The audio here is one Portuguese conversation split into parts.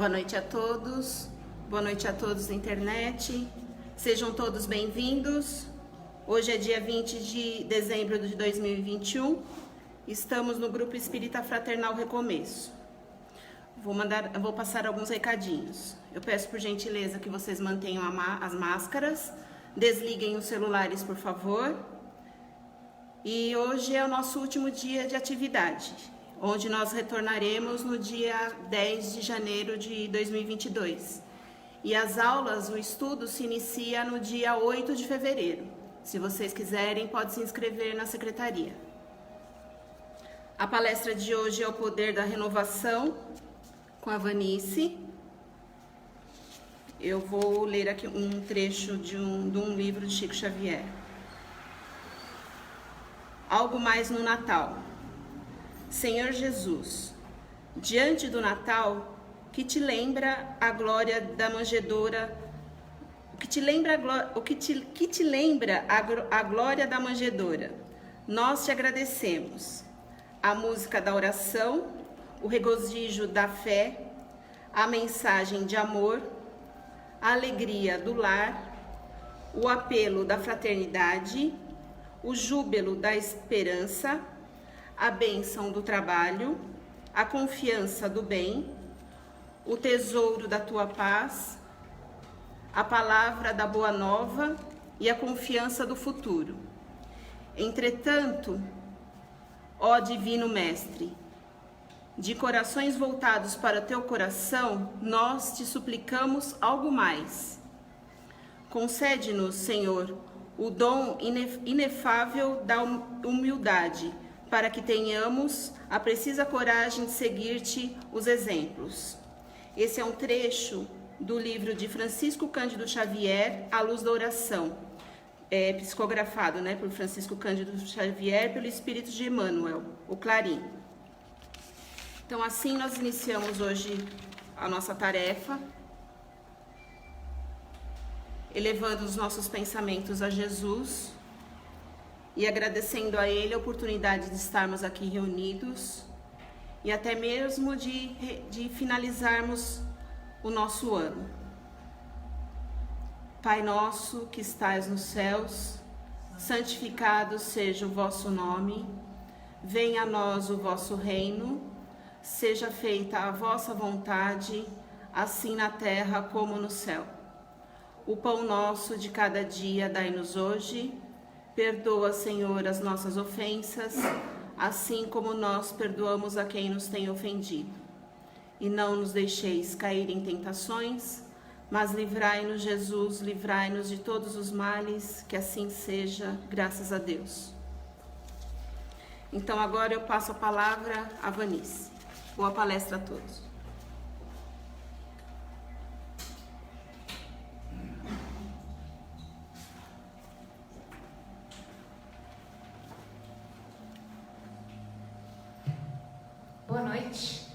Boa noite a todos, boa noite a todos da internet, sejam todos bem-vindos. Hoje é dia 20 de dezembro de 2021, estamos no Grupo Espírita Fraternal Recomeço. Vou passar alguns recadinhos. Eu peço por gentileza que vocês mantenham as máscaras, desliguem os celulares, por favor. E hoje é o nosso último dia de atividade, onde nós retornaremos no dia 10 de janeiro de 2022. E as aulas, o estudo se inicia no dia 8 de fevereiro. Se vocês quiserem, pode se inscrever na secretaria. A palestra de hoje é o Poder da Renovação, com a Vanice. Eu vou ler aqui um trecho de um livro de Chico Xavier. Algo mais no Natal. Senhor Jesus, diante do Natal, que te lembra a glória da manjedoura, que te lembra a glória da manjedoura, nós te agradecemos. A música da oração, o regozijo da fé, a mensagem de amor, a alegria do lar, o apelo da fraternidade, o júbilo da esperança, a bênção do trabalho, a confiança do bem, o tesouro da tua paz, a palavra da boa nova e a confiança do futuro. Entretanto, ó Divino Mestre, de corações voltados para o teu coração, nós te suplicamos algo mais. Concede-nos, Senhor, o dom inefável da humildade, para que tenhamos a precisa coragem de seguir-te os exemplos. Esse é um trecho do livro de Francisco Cândido Xavier, A Luz da Oração, psicografado, por Francisco Cândido Xavier, pelo Espírito de Emmanuel, o Clarim. Então, assim nós iniciamos hoje a nossa tarefa, elevando os nossos pensamentos a Jesus e agradecendo a Ele a oportunidade de estarmos aqui reunidos e até mesmo de finalizarmos o nosso ano. Pai nosso que estais nos céus, santificado seja o vosso nome, venha a nós o vosso reino, seja feita a vossa vontade, assim na terra como no céu. O pão nosso de cada dia dai-nos hoje, perdoa, Senhor, as nossas ofensas, assim como nós perdoamos a quem nos tem ofendido. E não nos deixeis cair em tentações, mas livrai-nos, Jesus, livrai-nos de todos os males, que assim seja, graças a Deus. Então agora eu passo a palavra a Vanice. Boa palestra a todos. Boa noite.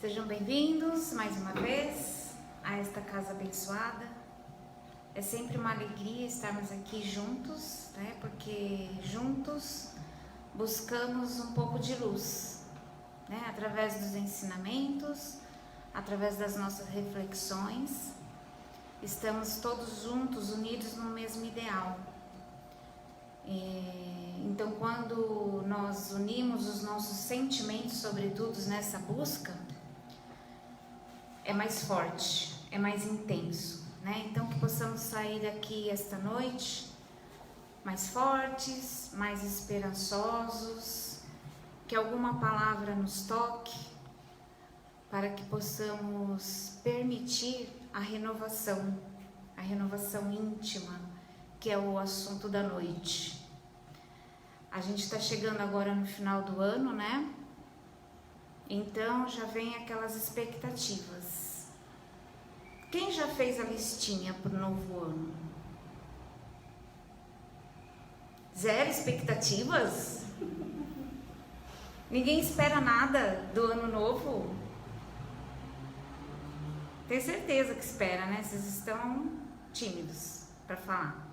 Sejam bem-vindos mais uma vez a esta casa abençoada. É sempre uma alegria estarmos aqui juntos, porque juntos buscamos um pouco de luz, através dos ensinamentos, através das nossas reflexões. Estamos todos juntos, unidos no mesmo ideal. Então, quando nós unimos os nossos sentimentos, sobretudo nessa busca, é mais forte, é mais intenso, Então, que possamos sair daqui esta noite mais fortes, mais esperançosos, que alguma palavra nos toque, para que possamos permitir a renovação íntima, que é o assunto da noite. A gente está chegando agora no final do ano, Então já vem aquelas expectativas. Quem já fez a listinha para o novo ano? Zero expectativas? Ninguém espera nada do ano novo? Tenho certeza que espera, Vocês estão tímidos para falar.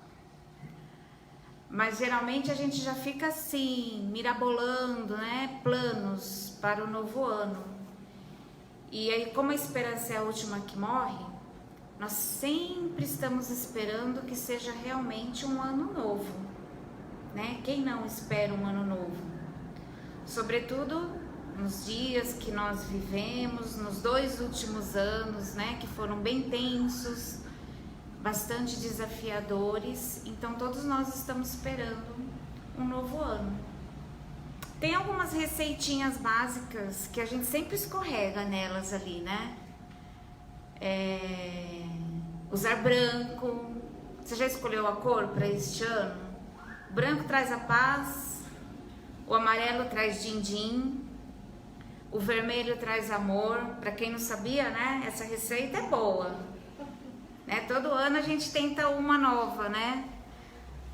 Mas geralmente a gente já fica assim, mirabolando, planos para o novo ano. E aí, como a esperança é a última que morre, nós sempre estamos esperando que seja realmente um ano novo, né? Quem não espera um ano novo? Sobretudo nos dias que nós vivemos, nos 2 últimos anos, né? Que foram bem tensos, bastante desafiadores. Então, todos nós estamos esperando um novo ano. Tem algumas receitinhas básicas que a gente sempre escorrega nelas ali, né? Usar branco. Você já escolheu a cor para este ano? O branco traz a paz, o amarelo traz din-din, o vermelho traz amor. Para quem não sabia, né? Essa receita é boa, né? Todo ano a gente tenta uma nova, né?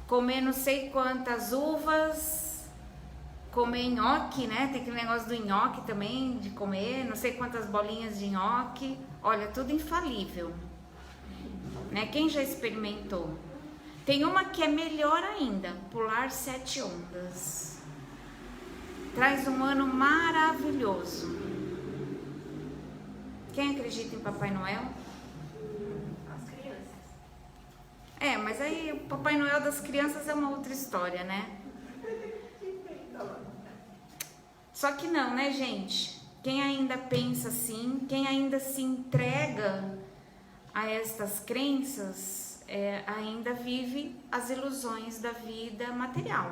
Comer não sei quantas uvas, comer nhoque, né? Tem aquele negócio do nhoque também, de comer não sei quantas bolinhas de nhoque. Olha, tudo infalível, né? Quem já experimentou? Tem uma que é melhor ainda, pular 7 ondas. Traz um ano maravilhoso. Quem acredita em Papai Noel? As crianças. Mas aí o Papai Noel das crianças é uma outra história, né? Só que não, né, gente? Quem ainda pensa assim, quem ainda se entrega a estas crenças, ainda vive as ilusões da vida material,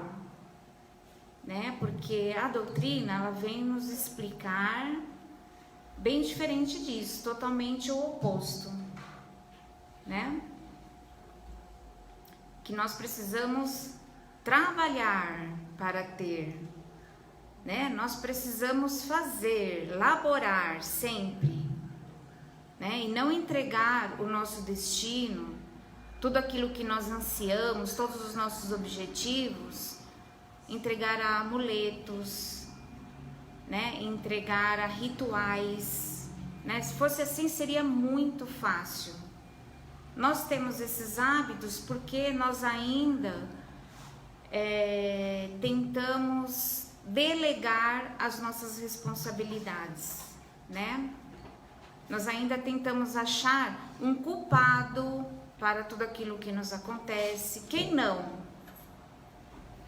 né? Porque a doutrina, ela vem nos explicar bem diferente disso, totalmente o oposto, né? Que nós precisamos trabalhar para ter, né? Nós precisamos fazer, laborar sempre, né? E não entregar o nosso destino, tudo aquilo que nós ansiamos, todos os nossos objetivos, entregar a amuletos, né? Entregar a rituais, né? Se fosse assim, seria muito fácil. Nós temos esses hábitos porque nós ainda tentamos delegar as nossas responsabilidades, né? Nós ainda tentamos achar um culpado para tudo aquilo que nos acontece. Quem não?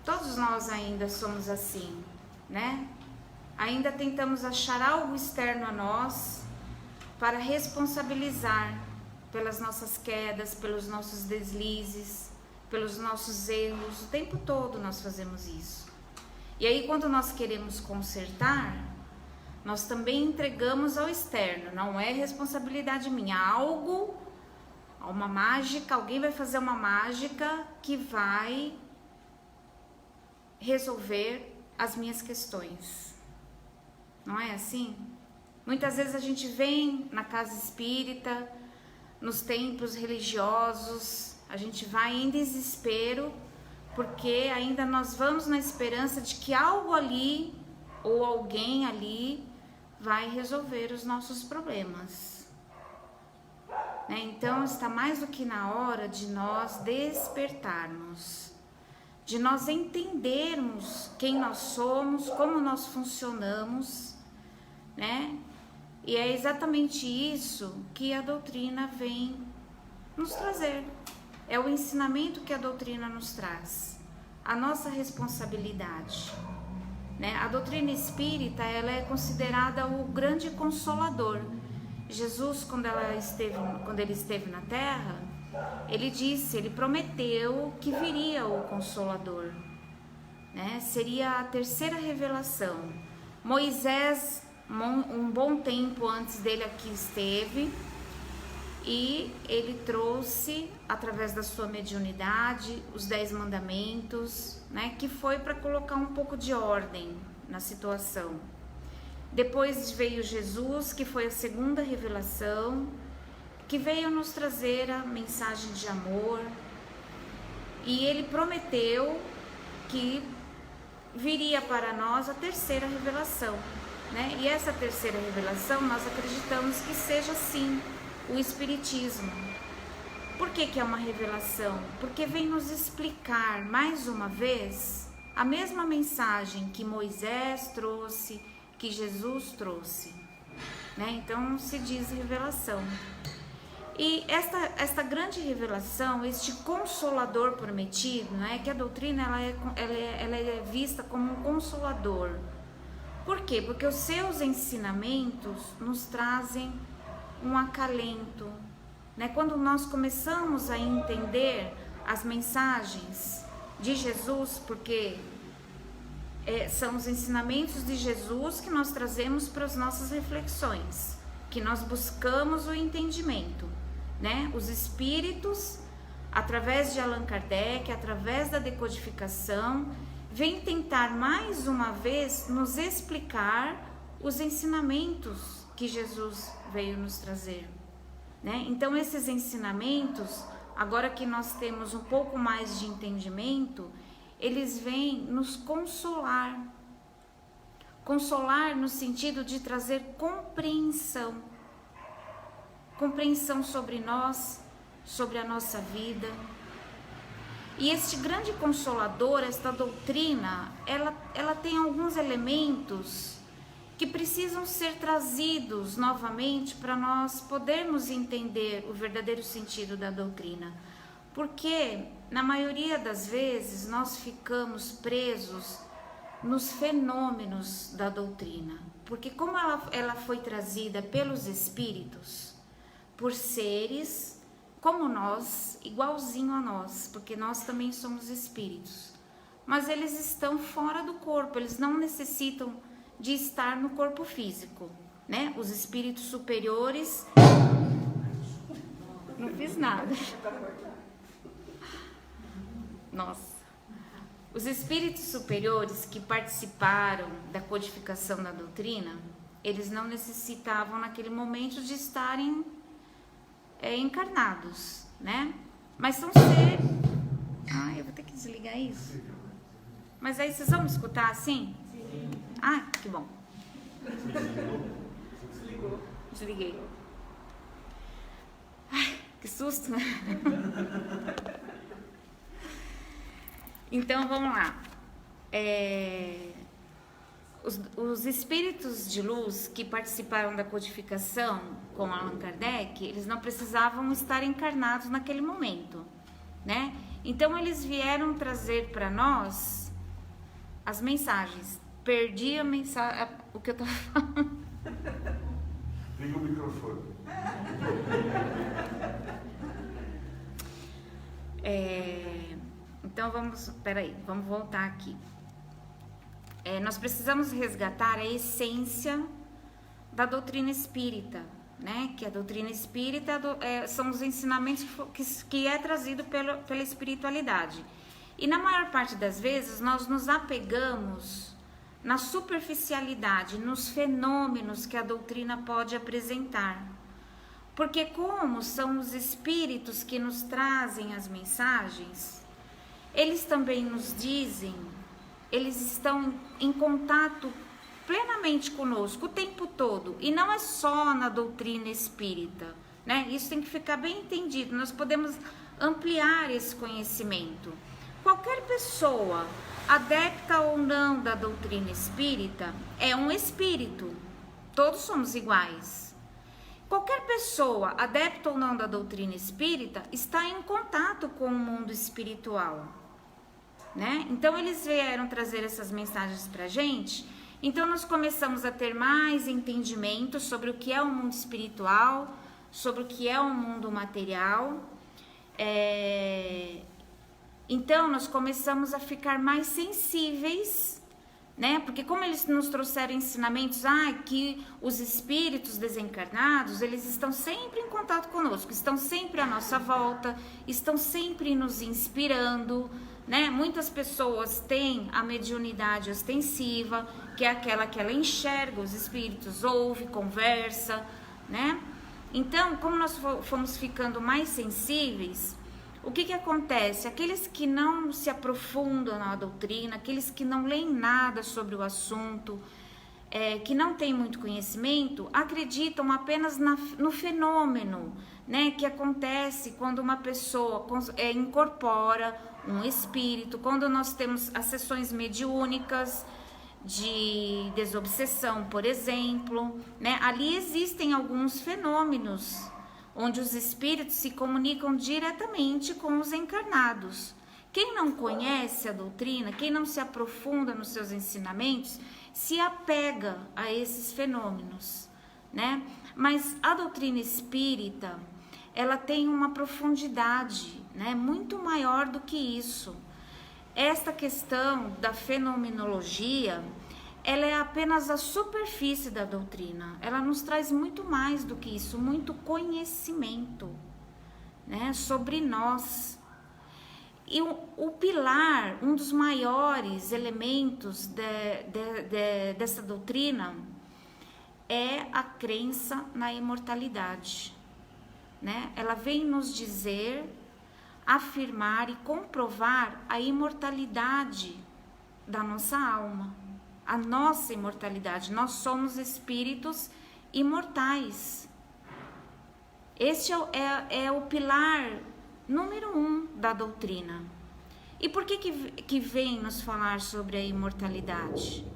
Todos nós ainda somos assim, né? Ainda tentamos achar algo externo a nós para responsabilizar pelas nossas quedas, pelos nossos deslizes, pelos nossos erros. O tempo todo nós fazemos isso. E aí, quando nós queremos consertar, nós também entregamos ao externo. Não é responsabilidade minha. Algo, uma mágica, alguém vai fazer uma mágica que vai resolver as minhas questões. Não é assim? Muitas vezes a gente vem na casa espírita, nos templos religiosos, a gente vai em desespero, porque ainda nós vamos na esperança de que algo ali, ou alguém ali, vai resolver os nossos problemas, né? Então está mais do que na hora de nós despertarmos, de nós entendermos quem nós somos, como nós funcionamos, né? E é exatamente isso que a doutrina vem nos trazer. É o ensinamento que a doutrina nos traz, a nossa responsabilidade, né? A doutrina espírita, ela é considerada o grande consolador. Jesus, quando ele esteve na Terra, ele prometeu que viria o Consolador, né? Seria a terceira revelação. Moisés, um bom tempo antes dele aqui esteve, e ele trouxe, através da sua mediunidade, os 10 mandamentos, né? Que foi para colocar um pouco de ordem na situação. Depois veio Jesus, que foi a segunda revelação, que veio nos trazer a mensagem de amor, e ele prometeu que viria para nós a terceira revelação, né? E essa terceira revelação nós acreditamos que seja sim o Espiritismo. Por que é uma revelação? Porque vem nos explicar mais uma vez a mesma mensagem que Moisés trouxe, que Jesus trouxe, né? Então se diz revelação. E esta grande revelação, este consolador prometido, né? Que a doutrina ela é vista como um consolador. Por quê? Porque os seus ensinamentos nos trazem um acalento, né? Quando nós começamos a entender as mensagens de Jesus, porque são os ensinamentos de Jesus que nós trazemos para as nossas reflexões, que nós buscamos o entendimento, né? Os espíritos, através de Allan Kardec, através da decodificação, vêm tentar mais uma vez nos explicar os ensinamentos que Jesus veio nos trazer, né? Então esses ensinamentos, agora que nós temos um pouco mais de entendimento, eles vêm nos consolar. Consolar no sentido de trazer compreensão. Compreensão sobre nós, sobre a nossa vida. E este grande consolador, esta doutrina, ela tem alguns elementos que precisam ser trazidos novamente para nós podermos entender o verdadeiro sentido da doutrina. Porque, na maioria das vezes, nós ficamos presos nos fenômenos da doutrina. Porque como ela foi trazida pelos espíritos, por seres como nós, igualzinho a nós, porque nós também somos espíritos. Mas eles estão fora do corpo, eles não necessitam de estar no corpo físico, né? Os espíritos superiores... Não fiz nada. Nossa. Os espíritos superiores que participaram da codificação da doutrina, eles não necessitavam naquele momento de estarem encarnados, né? Mas são seres... eu vou ter que desligar isso. Mas aí vocês vão me escutar assim? Sim. Que bom. Desligou. Desliguei. Que susto, né? Então vamos lá. Os espíritos de luz que participaram da codificação com Allan Kardec, eles não precisavam estar encarnados naquele momento, né? Então eles vieram trazer para nós as mensagens. Perdi a mensagem, o que eu estava falando. Liga o microfone. Então vamos voltar aqui. Nós precisamos resgatar a essência da doutrina espírita, né? Que a doutrina espírita são os ensinamentos que é trazido pela espiritualidade. E na maior parte das vezes nós nos apegamos na superficialidade, nos fenômenos que a doutrina pode apresentar. Porque como são os espíritos que nos trazem as mensagens, eles também nos dizem, eles estão em contato plenamente conosco o tempo todo. E não é só na doutrina espírita, né? Isso tem que ficar bem entendido. Nós podemos ampliar esse conhecimento. Qualquer pessoa, adepta ou não da doutrina espírita, é um espírito. Todos somos iguais. Qualquer pessoa, adepta ou não da doutrina espírita, está em contato com o mundo espiritual, né? Então eles vieram trazer essas mensagens para a gente. Então nós começamos a ter mais entendimento sobre o que é o mundo espiritual, sobre o que é o mundo material. Então nós começamos a ficar mais sensíveis, né? Porque como eles nos trouxeram ensinamentos, que os espíritos desencarnados, eles estão sempre em contato conosco, estão sempre à nossa volta, estão sempre nos inspirando, né? Muitas pessoas têm a mediunidade ostensiva, que é aquela que ela enxerga os espíritos, ouve, conversa, né? Então, como nós fomos ficando mais sensíveis, o que acontece? Aqueles que não se aprofundam na doutrina, aqueles que não leem nada sobre o assunto, que não têm muito conhecimento, acreditam apenas no fenômeno, né, que acontece quando uma pessoa incorpora um espírito, quando nós temos as sessões mediúnicas, de desobsessão, por exemplo, né? Ali existem alguns fenômenos onde os espíritos se comunicam diretamente com os encarnados. Quem não conhece a doutrina, quem não se aprofunda nos seus ensinamentos, se apega a esses fenômenos, né? Mas a doutrina espírita, ela tem uma profundidade, né, muito maior do que isso. Esta questão da fenomenologia, ela é apenas a superfície da doutrina. Ela nos traz muito mais do que isso, muito conhecimento, né, sobre nós. E o pilar, um dos maiores elementos dessa doutrina é a crença na imortalidade, né? Ela vem nos dizer, afirmar e comprovar a imortalidade da nossa alma, a nossa imortalidade. Nós somos espíritos imortais. Este é o pilar número 1 da doutrina. E por que vem nos falar sobre a imortalidade?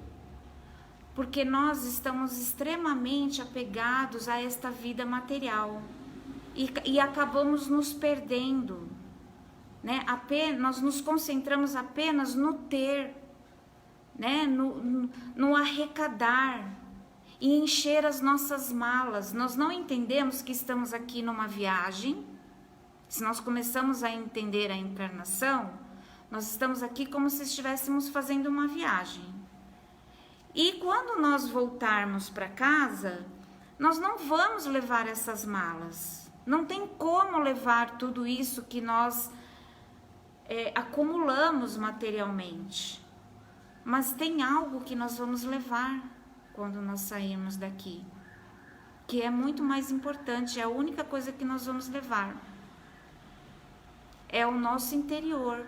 Porque nós estamos extremamente apegados a esta vida material e acabamos nos perdendo, né? Nós nos concentramos apenas no ter, né? No arrecadar e encher as nossas malas. Nós não entendemos que estamos aqui numa viagem. Se nós começamos a entender a encarnação, nós estamos aqui como se estivéssemos fazendo uma viagem. E quando nós voltarmos para casa, nós não vamos levar essas malas. Não tem como levar tudo isso que nós acumulamos materialmente. Mas tem algo que nós vamos levar quando nós sairmos daqui, que é muito mais importante, é a única coisa que nós vamos levar. É o nosso interior,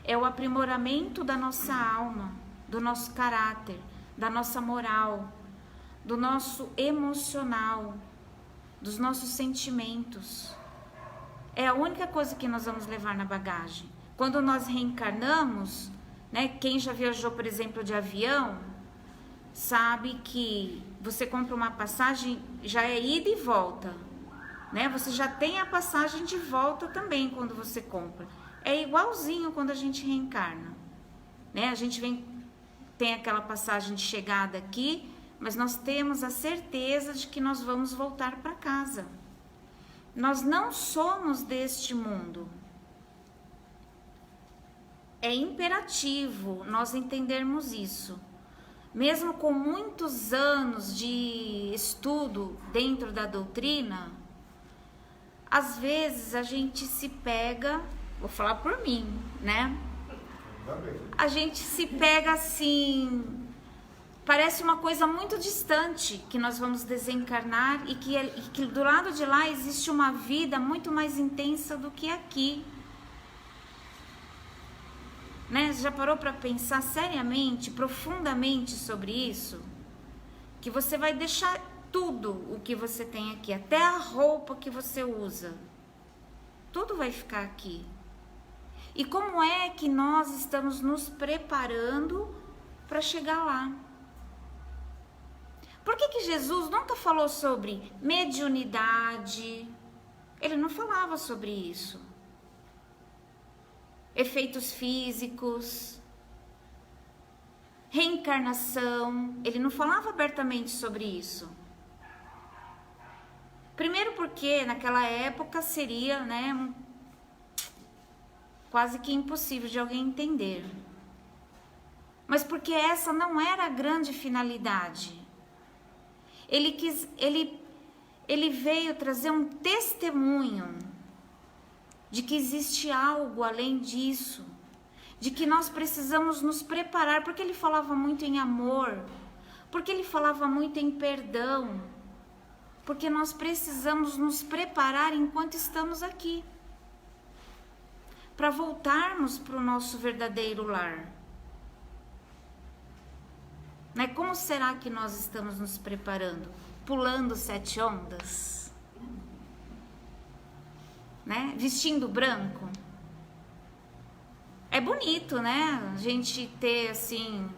é o aprimoramento da nossa alma, do nosso caráter, da nossa moral, do nosso emocional, dos nossos sentimentos. É a única coisa que nós vamos levar na bagagem. Quando nós reencarnamos, né, quem já viajou, por exemplo, de avião, sabe que você compra uma passagem, já é ida e volta, né? Você já tem a passagem de volta também quando você compra. É igualzinho quando a gente reencarna, né? A gente tem aquela passagem de chegada aqui, mas nós temos a certeza de que nós vamos voltar para casa. Nós não somos deste mundo. É imperativo nós entendermos isso. Mesmo com muitos anos de estudo dentro da doutrina, às vezes a gente se pega, vou falar por mim, né? A gente se pega assim, parece uma coisa muito distante, que nós vamos desencarnar e que do lado de lá existe uma vida muito mais intensa do que aqui. Né? Você já parou para pensar seriamente, profundamente sobre isso? Que você vai deixar tudo o que você tem aqui, até a roupa que você usa, tudo vai ficar aqui. E como é que nós estamos nos preparando para chegar lá? Por que Jesus nunca falou sobre mediunidade? Ele não falava sobre isso. Efeitos físicos, reencarnação, ele não falava abertamente sobre isso. Primeiro porque naquela época seria, né, quase que impossível de alguém entender. Mas porque essa não era a grande finalidade. Ele veio trazer um testemunho de que existe algo além disso, de que nós precisamos nos preparar, porque ele falava muito em amor, porque ele falava muito em perdão, porque nós precisamos nos preparar enquanto estamos aqui, para voltarmos para o nosso verdadeiro lar. Né? Como será que nós estamos nos preparando? Pulando 7 ondas? Né? Vestindo branco? É bonito, né? A gente ter assim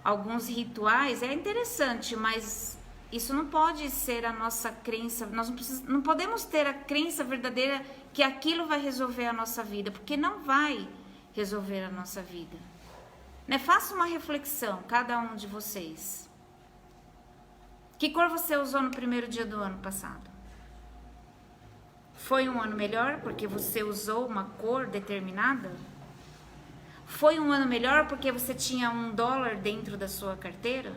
alguns rituais, é interessante, mas isso não pode ser a nossa crença. Nós não podemos ter a crença verdadeira que aquilo vai resolver a nossa vida, porque não vai resolver a nossa vida. Né? Faça uma reflexão, cada um de vocês. Que cor você usou no primeiro dia do ano passado? Foi um ano melhor porque você usou uma cor determinada? Foi um ano melhor porque você tinha $1 dentro da sua carteira?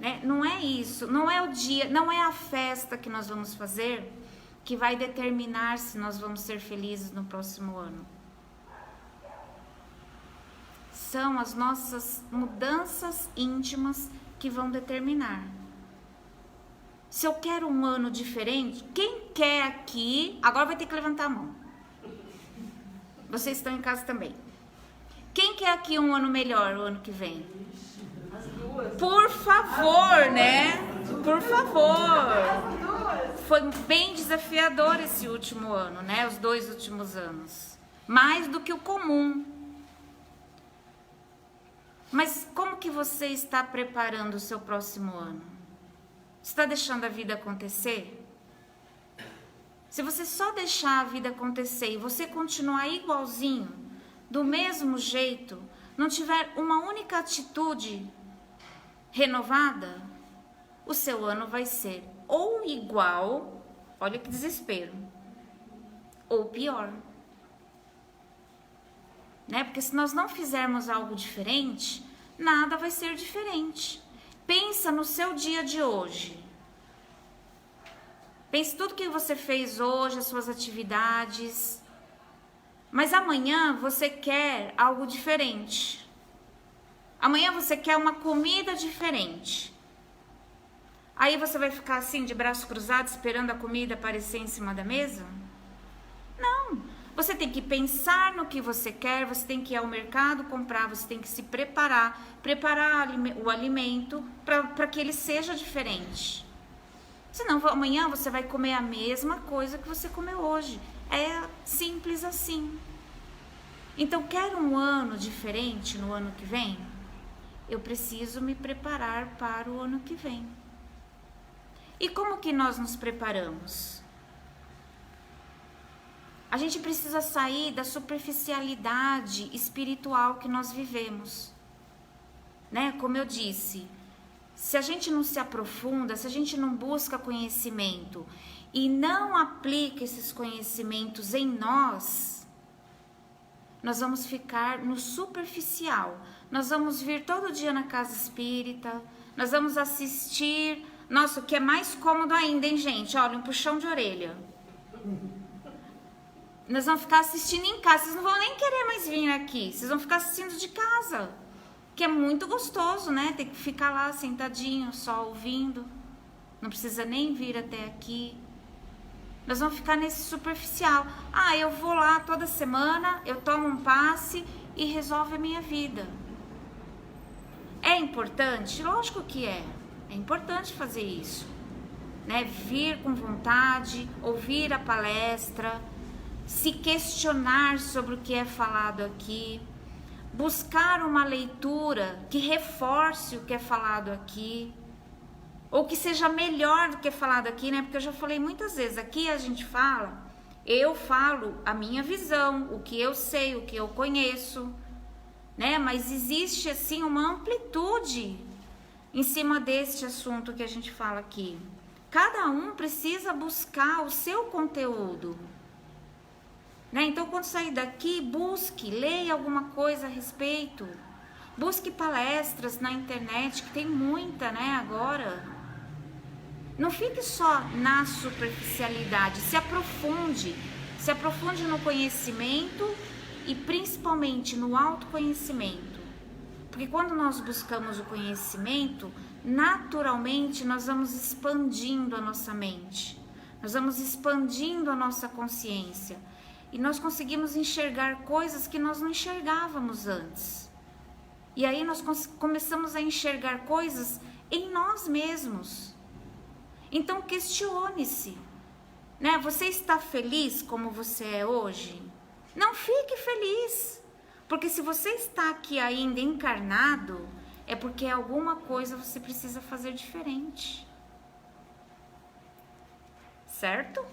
Né? Não é isso, não é o dia, não é a festa que nós vamos fazer que vai determinar se nós vamos ser felizes no próximo ano. São as nossas mudanças íntimas que vão determinar. Se eu quero um ano diferente, quem quer aqui, agora vai ter que levantar a mão. Vocês estão em casa também. Quem quer aqui um ano melhor o ano que vem? As duas. Por favor, né? Por favor. Foi bem desafiador esse último ano, né? Os 2 últimos anos. Mais do que o comum. Mas como que você está preparando o seu próximo ano? Está deixando a vida acontecer? Se você só deixar a vida acontecer e você continuar igualzinho, do mesmo jeito, não tiver uma única atitude renovada, o seu ano vai ser ou igual, olha que desespero, ou pior. Né? Porque se nós não fizermos algo diferente, nada vai ser diferente. Pensa no seu dia de hoje. Pense tudo que você fez hoje, as suas atividades. Mas amanhã você quer algo diferente. Amanhã você quer uma comida diferente. Aí você vai ficar assim, de braços cruzados, esperando a comida aparecer em cima da mesa? Não. Você tem que pensar no que você quer, você tem que ir ao mercado comprar, você tem que se preparar o alimento para que ele seja diferente. Senão amanhã você vai comer a mesma coisa que você comeu hoje. É simples assim. Então, quer um ano diferente no ano que vem? Eu preciso me preparar para o ano que vem. E como que nós nos preparamos? A gente precisa sair da superficialidade espiritual que nós vivemos. Né? Como eu disse, se a gente não se aprofunda, se a gente não busca conhecimento e não aplica esses conhecimentos em nós vamos ficar no superficial. Nós vamos vir todo dia na casa espírita, nós vamos assistir. Nossa, o que é mais cômodo ainda, hein, gente? Olha, um puxão de orelha. Nós vamos ficar assistindo em casa, vocês não vão nem querer mais vir aqui, vocês vão ficar assistindo de casa, que é muito gostoso, né? Tem que ficar lá sentadinho, só ouvindo, não precisa nem vir até aqui. Nós vamos ficar nesse superficial. Ah, eu vou lá toda semana, eu tomo um passe e resolve a minha vida. É importante? Lógico que é. É importante fazer isso, né? Vir com vontade, ouvir a palestra, se questionar sobre o que é falado aqui, buscar uma leitura que reforce o que é falado aqui, ou que seja melhor do que é falado aqui, né? Porque eu já falei muitas vezes, aqui a gente fala, eu falo a minha visão, o que eu sei, o que eu conheço, né? Mas existe assim uma amplitude em cima deste assunto que a gente fala aqui. Cada um precisa buscar o seu conteúdo. Né? Então, quando sair daqui, busque, leia alguma coisa a respeito. Busque palestras na internet, que tem muita, né, agora. Não fique só na superficialidade, se aprofunde no conhecimento e principalmente no autoconhecimento. Porque quando nós buscamos o conhecimento, naturalmente nós vamos expandindo a nossa mente, nós vamos expandindo a nossa consciência. E nós conseguimos enxergar coisas que nós não enxergávamos antes. E aí nós começamos a enxergar coisas em nós mesmos. Então questione-se, né? Você está feliz como você é hoje? Não fique feliz, Porque se você está aqui ainda encarnado, é porque alguma coisa você precisa fazer diferente. Certo?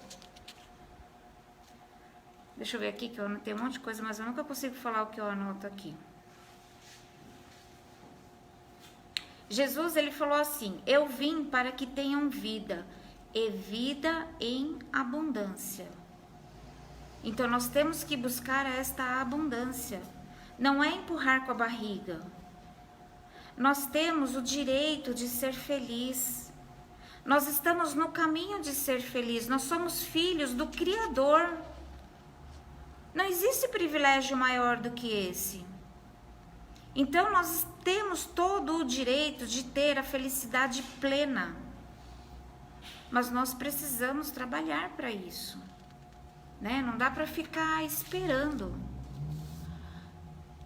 Deixa eu ver aqui que eu anotei um monte de coisa, mas eu nunca consigo falar o que eu anoto aqui. Jesus, ele falou assim: eu vim para que tenham vida, e vida em abundância. Então nós temos que buscar esta abundância. Não é empurrar com a barriga. Nós temos o direito de ser feliz. Nós estamos no caminho de ser feliz. Nós somos filhos do Criador. Não existe privilégio maior do que esse. Então nós temos todo o direito de ter a felicidade plena. Mas nós precisamos trabalhar para isso, né? Não dá para ficar esperando.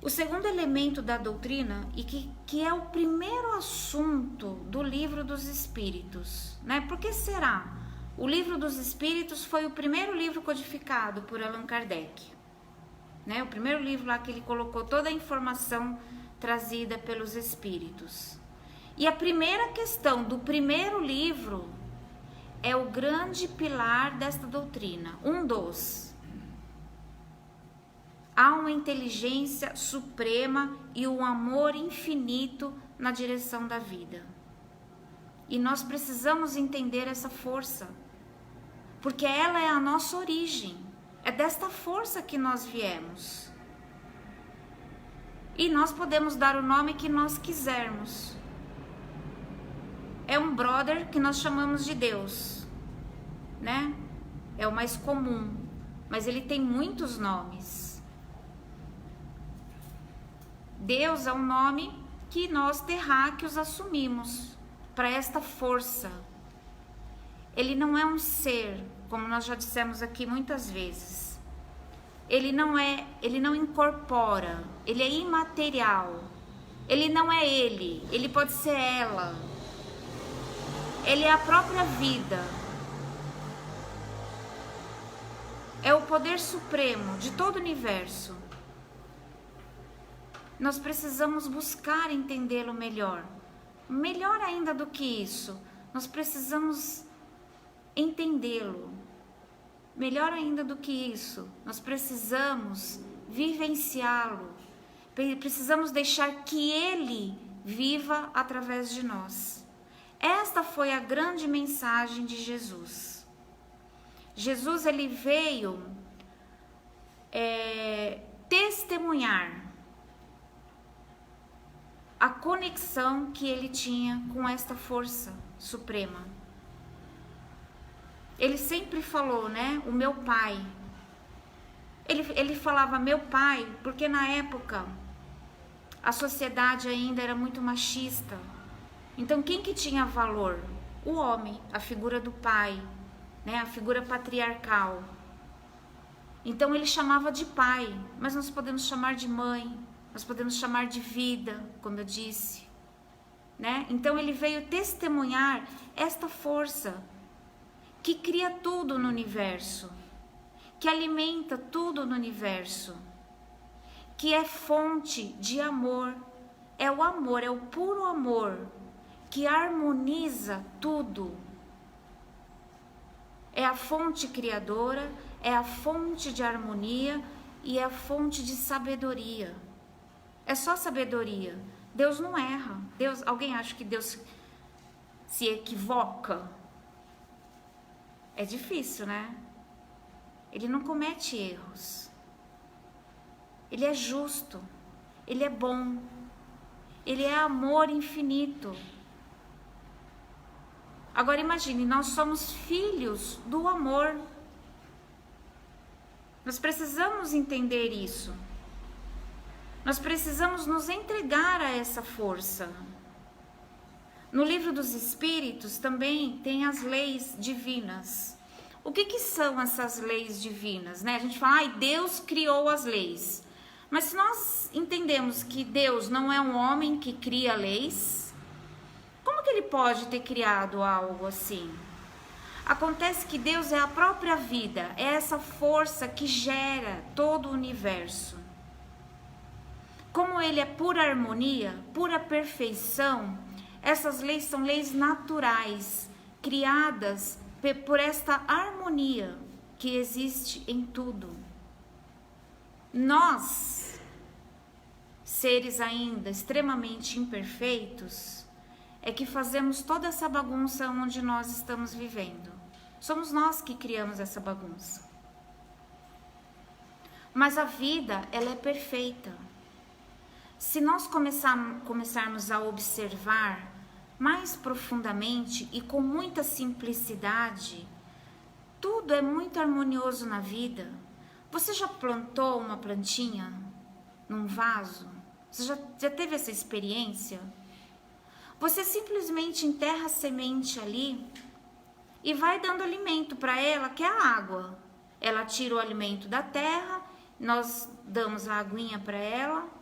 O segundo elemento da doutrina, e que é o primeiro assunto do Livro dos Espíritos, né? Por que será? O Livro dos Espíritos foi o primeiro livro codificado por Allan Kardec, né? O primeiro livro lá que ele colocou toda a informação trazida pelos Espíritos. E a primeira questão do primeiro livro é o grande pilar desta doutrina, um dos. Há uma inteligência suprema e um amor infinito na direção da vida. E nós precisamos entender essa força, porque ela é a nossa origem. É desta força que nós viemos. E nós podemos dar o nome que nós quisermos. É um brother que nós chamamos de Deus, né? É o mais comum, mas ele tem muitos nomes. Deus é um nome que nós terráqueos assumimos para esta força. Ele não é um ser, como nós já dissemos aqui muitas vezes. Ele não incorpora, ele é imaterial. Ele não é ele pode ser ela. Ele é a própria vida. É o poder supremo de todo o universo. Nós precisamos buscar entendê-lo melhor. Melhor ainda do que isso, nós precisamos entendê-lo. Melhor ainda do que isso, nós precisamos vivenciá-lo. Precisamos deixar que ele viva através de nós. Esta foi a grande mensagem de Jesus. Jesus, ele veio testemunhar a conexão que ele tinha com esta força suprema. Ele sempre falou, né? O meu pai. Ele falava meu pai, porque na época a sociedade ainda era muito machista. Então quem que tinha valor? O homem, a figura do pai, né? A figura patriarcal. Então ele chamava de pai, mas nós podemos chamar de mãe. Nós podemos chamar de vida, como eu disse, né? Então ele veio testemunhar esta força que cria tudo no universo, que alimenta tudo no universo, que é fonte de amor. É o amor, é o puro amor que harmoniza tudo. É a fonte criadora, é a fonte de harmonia e é a fonte de sabedoria. É só sabedoria. Deus não erra. Alguém acha que Deus se equivoca? É difícil, né? Ele não comete erros. Ele é justo. Ele é bom. Ele é amor infinito. Agora imagine, nós somos filhos do amor. Nós precisamos entender isso. Nós precisamos nos entregar a essa força. No Livro dos Espíritos também tem as leis divinas. O que são essas leis divinas, né? A gente fala, Deus criou as leis. Mas se nós entendemos que Deus não é um homem que cria leis, como que ele pode ter criado algo assim? Acontece que Deus é a própria vida, é essa força que gera todo o universo. como ele é pura harmonia, pura perfeição, essas leis são leis naturais, criadas por esta harmonia que existe em tudo. Nós, seres ainda extremamente imperfeitos, é que fazemos toda essa bagunça onde nós estamos vivendo. Somos nós que criamos essa bagunça. Mas a vida, ela é perfeita. Se nós começarmos a observar mais profundamente e com muita simplicidade, tudo é muito harmonioso na vida. Você já plantou uma plantinha num vaso? Você já teve essa experiência? Você simplesmente enterra a semente ali e vai dando alimento para ela, que é a água. Ela tira o alimento da terra, nós damos a aguinha para ela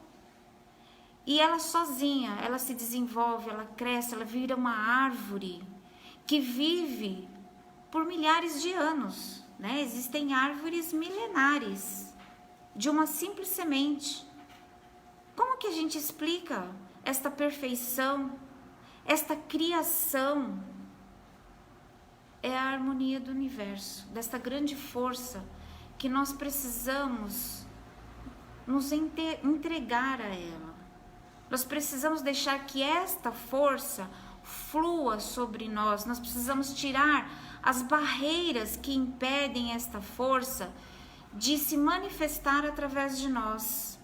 e ela sozinha, ela se desenvolve, ela cresce, ela vira uma árvore que vive por milhares de anos, né? Existem árvores milenares de uma simples semente. Como que a gente explica esta perfeição, esta criação? É a harmonia do universo, desta grande força que nós precisamos nos entregar a ela. Nós precisamos deixar que esta força flua sobre nós. Nós precisamos tirar as barreiras que impedem esta força de se manifestar através de nós.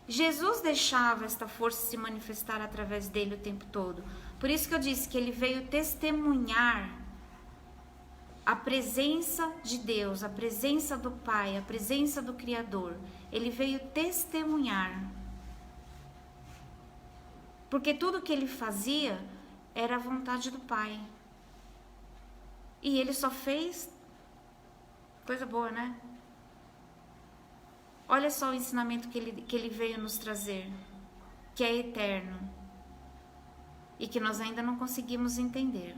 Jesus deixava esta força se manifestar através dele o tempo todo. Por isso que eu disse que ele veio testemunhar a presença de Deus, a presença do Pai, a presença do Criador. Ele veio testemunhar. Porque tudo que ele fazia era a vontade do Pai. E ele só fez coisa boa, né? Olha só o ensinamento que ele veio nos trazer, que é eterno e que nós ainda não conseguimos entender.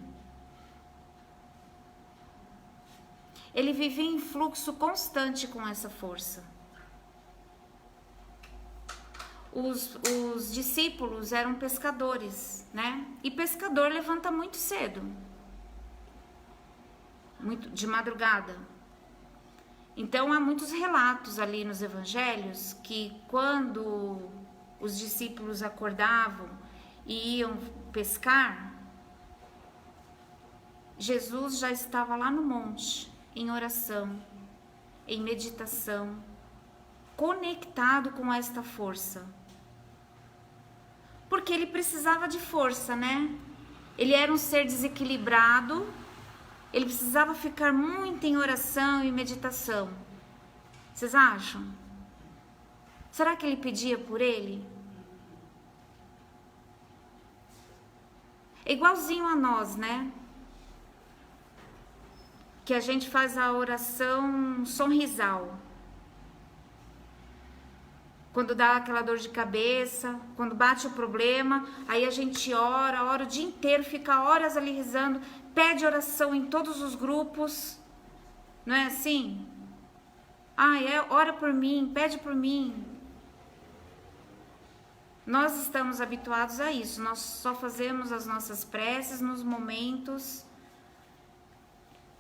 Ele vivia em fluxo constante com essa força. Os discípulos eram pescadores, né? E pescador levanta muito cedo, muito de madrugada. Então há muitos relatos ali nos evangelhos que quando os discípulos acordavam e iam pescar, Jesus já estava lá no monte, em oração, em meditação, conectado com esta força. Porque ele precisava de força, né? Ele era um ser desequilibrado, ele precisava ficar muito em oração e meditação. Vocês acham? Será que ele pedia por ele? É igualzinho a nós, né? Que a gente faz a oração sonrisal. Quando dá aquela dor de cabeça, quando bate o problema, aí a gente ora o dia inteiro, fica horas ali rezando, pede oração em todos os grupos, não é assim? Ora por mim, pede por mim. Nós estamos habituados a isso, nós só fazemos as nossas preces nos momentos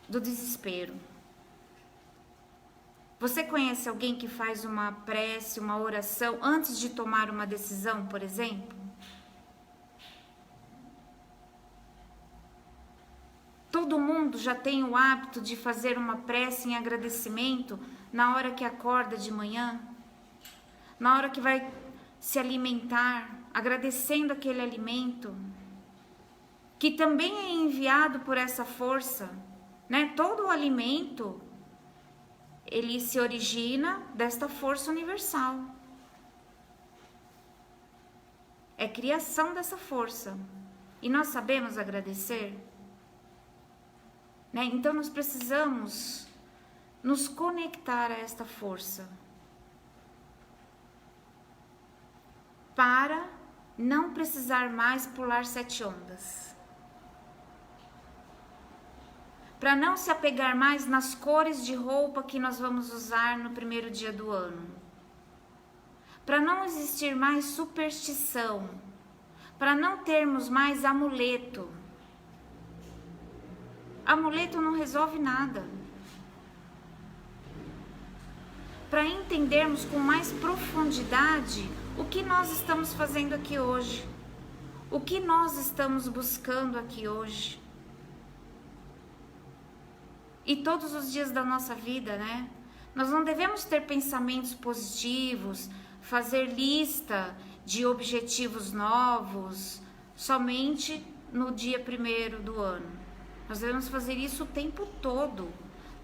do desespero. Você conhece alguém que faz uma prece, uma oração antes de tomar uma decisão, por exemplo? Todo mundo já tem o hábito de fazer uma prece em agradecimento na hora que acorda de manhã, na hora que vai se alimentar, agradecendo aquele alimento, que também é enviado por essa força, né? Todo o alimento, ele se origina desta força universal. É criação dessa força. E nós sabemos agradecer, né? Então nós precisamos nos conectar a esta força para não precisar mais pular 7 ondas. Para não se apegar mais nas cores de roupa que nós vamos usar no primeiro dia do ano. para não existir mais superstição, para não termos mais amuleto. Amuleto não resolve nada. Para entendermos com mais profundidade o que nós estamos fazendo aqui hoje, o que nós estamos buscando aqui hoje. E todos os dias da nossa vida, né? Nós não devemos ter pensamentos positivos, fazer lista de objetivos novos somente no dia 1º do ano. Nós devemos fazer isso o tempo todo,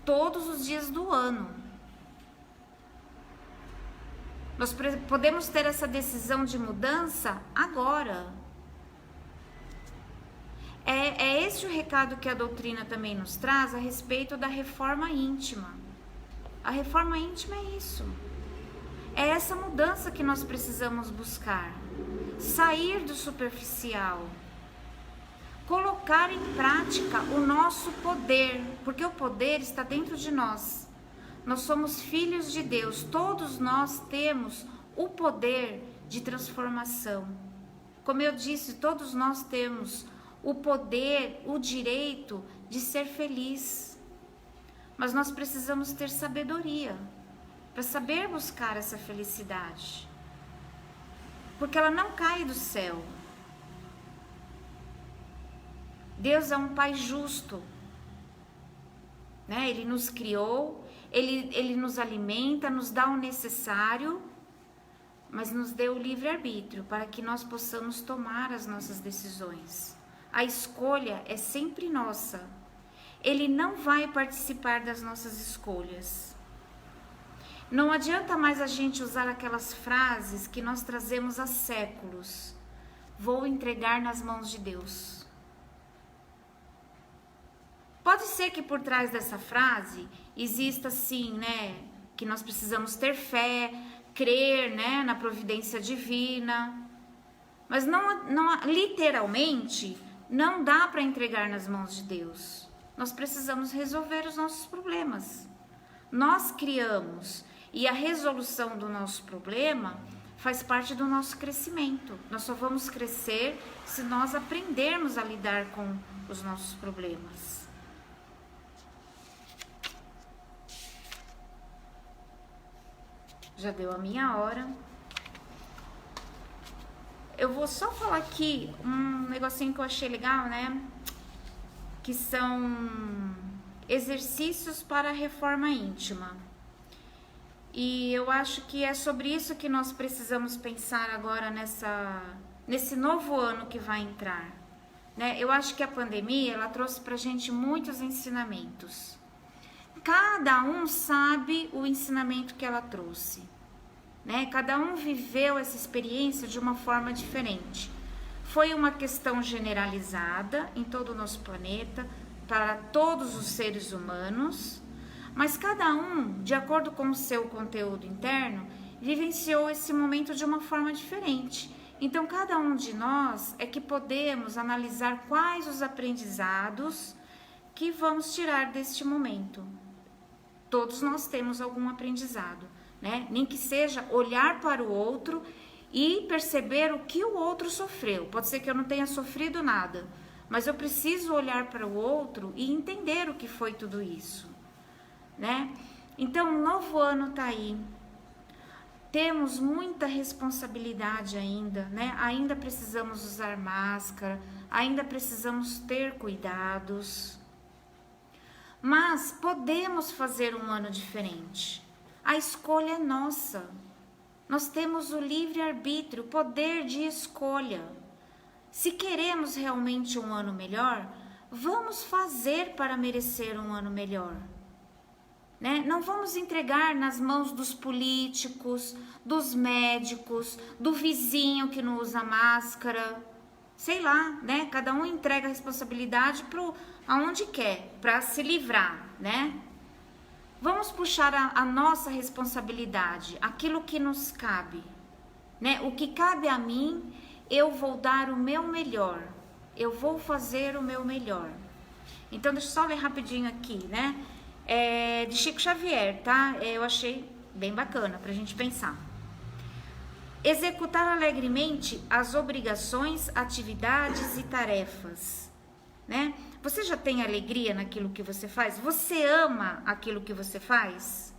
todos os dias do ano. Nós podemos ter essa decisão de mudança agora. É esse o recado que a doutrina também nos traz a respeito da reforma íntima. A reforma íntima é isso. É essa mudança que nós precisamos buscar. Sair do superficial. Colocar em prática o nosso poder, porque o poder está dentro de nós. Nós somos filhos de Deus, todos nós temos o poder de transformação. Como eu disse, todos nós temos o poder, o direito de ser feliz. Mas nós precisamos ter sabedoria para saber buscar essa felicidade. Porque ela não cai do céu. Deus é um Pai justo, né? Ele nos criou, Ele nos alimenta, nos dá o necessário, mas nos deu o livre-arbítrio para que nós possamos tomar as nossas decisões. A escolha é sempre nossa. Ele não vai participar das nossas escolhas. Não adianta mais a gente usar aquelas frases que nós trazemos há séculos. Vou entregar nas mãos de Deus. Pode ser que por trás dessa frase exista sim, né, que nós precisamos ter fé, crer, né, na providência divina. Mas não literalmente não dá para entregar nas mãos de Deus. Nós precisamos resolver os nossos problemas. Nós criamos e a resolução do nosso problema faz parte do nosso crescimento. Nós só vamos crescer se nós aprendermos a lidar com os nossos problemas. Já deu a minha hora. Eu vou só falar aqui um negocinho que eu achei legal, né? Que são exercícios para a reforma íntima. E eu acho que é sobre isso que nós precisamos pensar agora nesse novo ano que vai entrar, né? Eu acho que a pandemia, ela trouxe pra gente muitos ensinamentos. Cada um sabe o ensinamento que ela trouxe, né? Cada um viveu essa experiência de uma forma diferente. Foi uma questão generalizada em todo o nosso planeta, para todos os seres humanos, mas cada um, de acordo com o seu conteúdo interno, vivenciou esse momento de uma forma diferente. Então, cada um de nós é que podemos analisar quais os aprendizados que vamos tirar deste momento. Todos nós temos algum aprendizado, né? Nem que seja olhar para o outro e perceber o que o outro sofreu. Pode ser que eu não tenha sofrido nada, mas eu preciso olhar para o outro e entender o que foi tudo isso, né? Então, o novo ano tá aí. Temos muita responsabilidade ainda, né? Ainda precisamos usar máscara, ainda precisamos ter cuidados. Mas podemos fazer um ano diferente. A escolha é nossa. Nós temos o livre-arbítrio, o poder de escolha. Se queremos realmente um ano melhor, vamos fazer para merecer um ano melhor, né? Não vamos entregar nas mãos dos políticos, dos médicos, do vizinho que não usa máscara, sei lá, né? Cada um entrega a responsabilidade aonde quer, para se livrar, né? Vamos puxar a nossa responsabilidade, aquilo que nos cabe, né? O que cabe a mim, eu vou dar o meu melhor, eu vou fazer o meu melhor. Então, deixa eu só ler rapidinho aqui, né? De Chico Xavier, tá? Eu achei bem bacana pra gente pensar. Executar alegremente as obrigações, atividades e tarefas, né? Você já tem alegria naquilo que você faz? Você ama aquilo que você faz?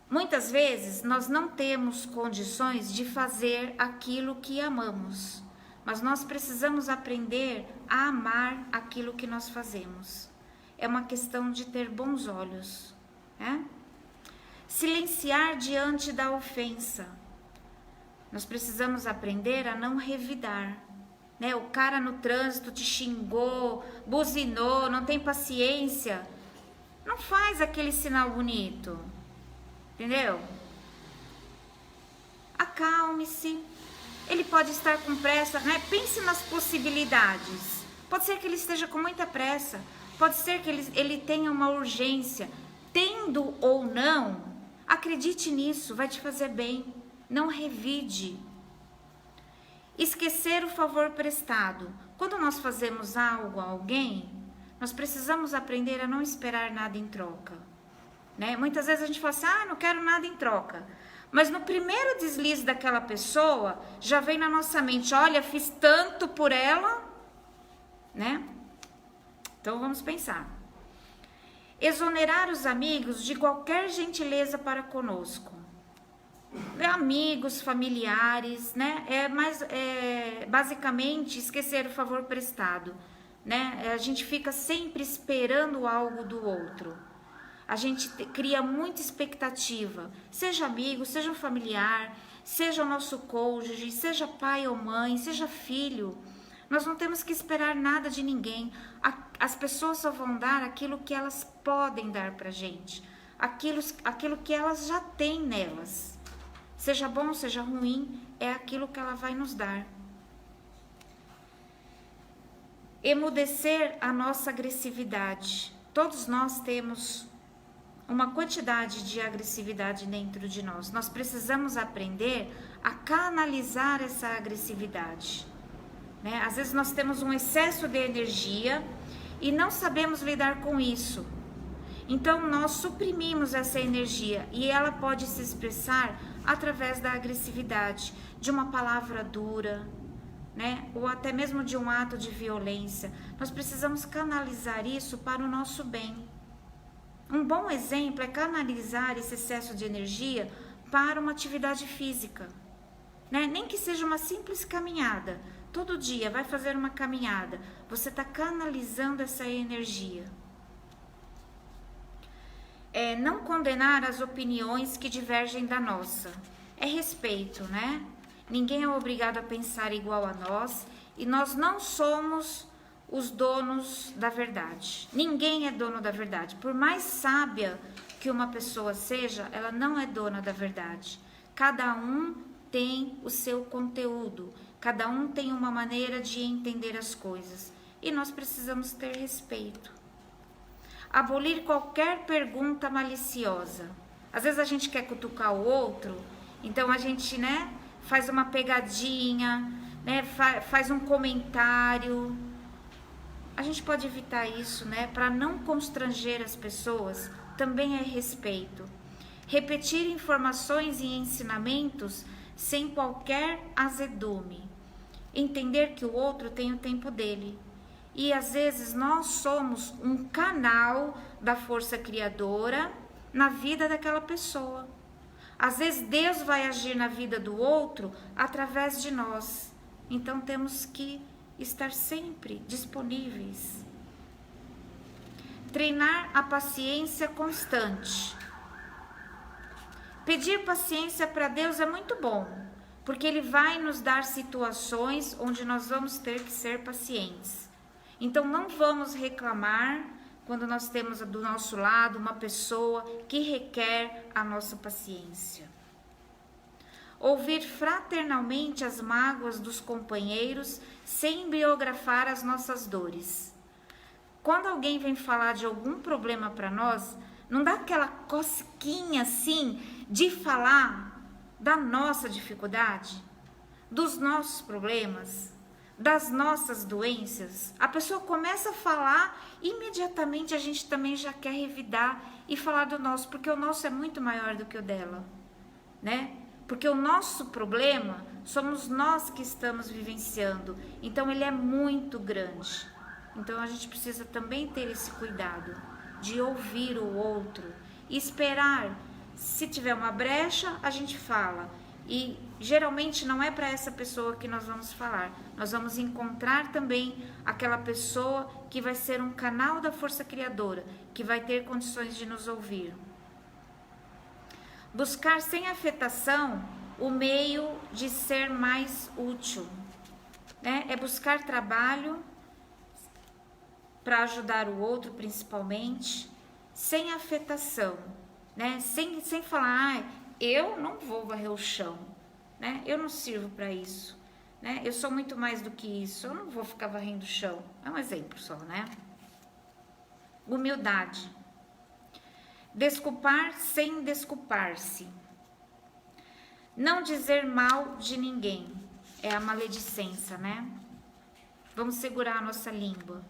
Muitas vezes nós não temos condições de fazer aquilo que amamos, mas nós precisamos aprender a amar aquilo que nós fazemos. É uma questão de ter bons olhos, né? Silenciar diante da ofensa. Nós precisamos aprender a não revidar, né? O cara no trânsito te xingou, buzinou, não tem paciência. Não faz aquele sinal bonito, entendeu? Acalme-se. Ele pode estar com pressa, né? Pense nas possibilidades. Pode ser que ele esteja com muita pressa. Pode ser que ele tenha uma urgência. Tendo ou não, acredite nisso, vai te fazer bem. Não revide. Esquecer o favor prestado. Quando nós fazemos algo a alguém, nós precisamos aprender a não esperar nada em troca, né? Muitas vezes a gente fala assim, não quero nada em troca. Mas no primeiro deslize daquela pessoa, já vem na nossa mente, olha, fiz tanto por ela, né? Então vamos pensar. Exonerar os amigos de qualquer gentileza para conosco. Amigos, familiares, né? Basicamente esquecer o favor prestado, né? A gente fica sempre esperando algo do outro. A gente cria muita expectativa, seja amigo, seja um familiar, seja o nosso cônjuge, seja pai ou mãe, seja filho. Nós não temos que esperar nada de ninguém. As pessoas só vão dar aquilo que elas podem dar pra gente, aquilo que elas já têm nelas. Seja bom, seja ruim, é aquilo que ela vai nos dar. Emudecer a nossa agressividade. Todos nós temos uma quantidade de agressividade dentro de nós. Nós precisamos aprender a canalizar essa agressividade, né? Às vezes nós temos um excesso de energia e não sabemos lidar com isso. Então nós suprimimos essa energia e ela pode se expressar através da agressividade, de uma palavra dura, né? Ou até mesmo de um ato de violência. Nós precisamos canalizar isso para o nosso bem. Um bom exemplo é canalizar esse excesso de energia para uma atividade física, né? Nem que seja uma simples caminhada. Todo dia vai fazer uma caminhada. Você está canalizando essa energia. Não condenar as opiniões que divergem da nossa. É respeito, né? Ninguém é obrigado a pensar igual a nós e nós não somos os donos da verdade. Ninguém é dono da verdade. Por mais sábia que uma pessoa seja, ela não é dona da verdade. Cada um tem o seu conteúdo, cada um tem uma maneira de entender as coisas e nós precisamos ter respeito. Abolir qualquer pergunta maliciosa. Às vezes a gente quer cutucar o outro, então a gente, né, faz uma pegadinha, né, faz um comentário. A gente pode evitar isso, né, para não constranger as pessoas, também é respeito. Repetir informações e ensinamentos sem qualquer azedume. Entender que o outro tem o tempo dele. E às vezes nós somos um canal da força criadora na vida daquela pessoa. Às vezes Deus vai agir na vida do outro através de nós. Então temos que estar sempre disponíveis. Treinar a paciência constante. Pedir paciência para Deus é muito bom, porque Ele vai nos dar situações onde nós vamos ter que ser pacientes. Então não vamos reclamar quando nós temos do nosso lado uma pessoa que requer a nossa paciência. Ouvir fraternalmente as mágoas dos companheiros sem biografar as nossas dores. Quando alguém vem falar de algum problema para nós, não dá aquela cosquinha assim de falar da nossa dificuldade, dos nossos problemas, das nossas doenças. A pessoa começa a falar, imediatamente a gente também já quer revidar e falar do nosso, porque o nosso é muito maior do que o dela, né? Porque o nosso problema somos nós que estamos vivenciando, então ele é muito grande. Então a gente precisa também ter esse cuidado de ouvir o outro e esperar. Se tiver uma brecha, a gente fala. E geralmente não é para essa pessoa que nós vamos falar. Nós vamos encontrar também aquela pessoa que vai ser um canal da força criadora, que vai ter condições de nos ouvir. Buscar sem afetação o meio de ser mais útil, né? É buscar trabalho para ajudar o outro, principalmente, sem afetação, né? Sem falar, eu não vou varrer o chão, né? Eu não sirvo para isso, né? Eu sou muito mais do que isso, eu não vou ficar varrendo o chão. É um exemplo só, né? Humildade. Desculpar sem desculpar-se. Não dizer mal de ninguém. É a maledicência, né? Vamos segurar a nossa língua.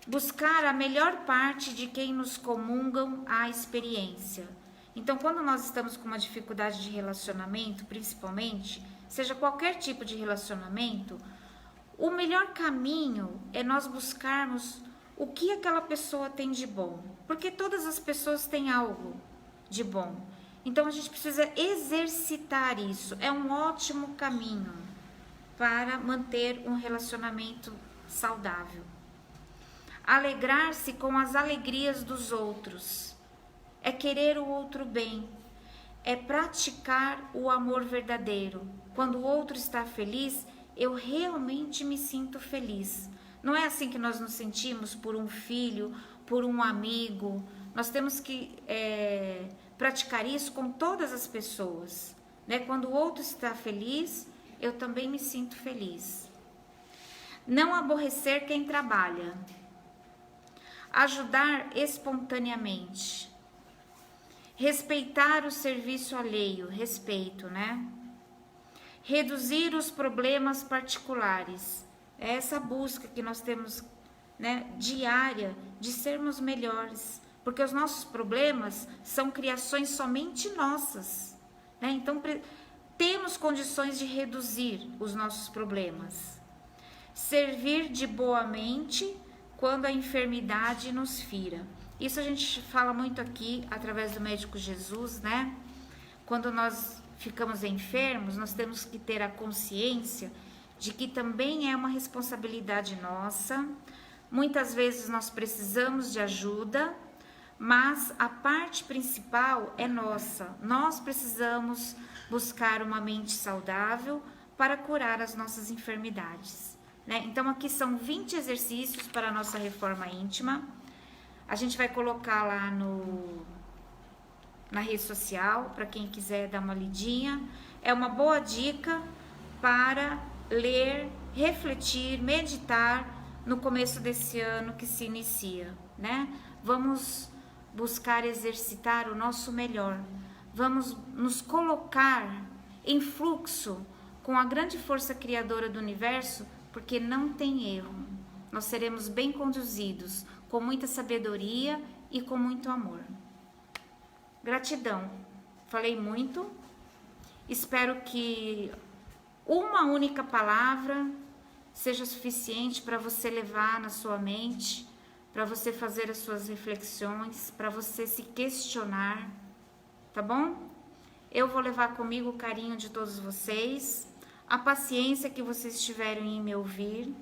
Buscar a melhor parte de quem nos comungam a experiência. Então, quando nós estamos com uma dificuldade de relacionamento, principalmente, seja qualquer tipo de relacionamento, o melhor caminho é nós buscarmos o que aquela pessoa tem de bom. Porque todas as pessoas têm algo de bom. Então, a gente precisa exercitar isso. É um ótimo caminho para manter um relacionamento saudável. Alegrar-se com as alegrias dos outros. É querer o outro bem. É praticar o amor verdadeiro. Quando o outro está feliz, eu realmente me sinto feliz. Não é assim que nós nos sentimos por um filho, por um amigo. Nós temos que praticar isso com todas as pessoas, né? Quando o outro está feliz, eu também me sinto feliz. Não aborrecer quem trabalha. Ajudar espontaneamente. Respeitar o serviço alheio, respeito, né? Reduzir os problemas particulares. É essa busca que nós temos, né, diária, de sermos melhores. Porque os nossos problemas são criações somente nossas, né? Então, temos condições de reduzir os nossos problemas. Servir de boa mente quando a enfermidade nos fira. Isso a gente fala muito aqui através do médico Jesus, né? Quando nós ficamos enfermos, nós temos que ter a consciência de que também é uma responsabilidade nossa. Muitas vezes nós precisamos de ajuda, mas a parte principal é nossa. Nós precisamos buscar uma mente saudável para curar as nossas enfermidades, né? Então aqui são 20 exercícios para a nossa reforma íntima. A gente vai colocar lá na rede social, para quem quiser dar uma lidinha. É uma boa dica para ler, refletir, meditar no começo desse ano que se inicia, né? Vamos buscar exercitar o nosso melhor. Vamos nos colocar em fluxo com a grande força criadora do universo, porque não tem erro. Nós seremos bem conduzidos, com muita sabedoria e com muito amor. Gratidão. Falei muito. Espero que uma única palavra seja suficiente para você levar na sua mente, para você fazer as suas reflexões, para você se questionar, tá bom? Eu vou levar comigo o carinho de todos vocês, a paciência que vocês tiveram em me ouvir.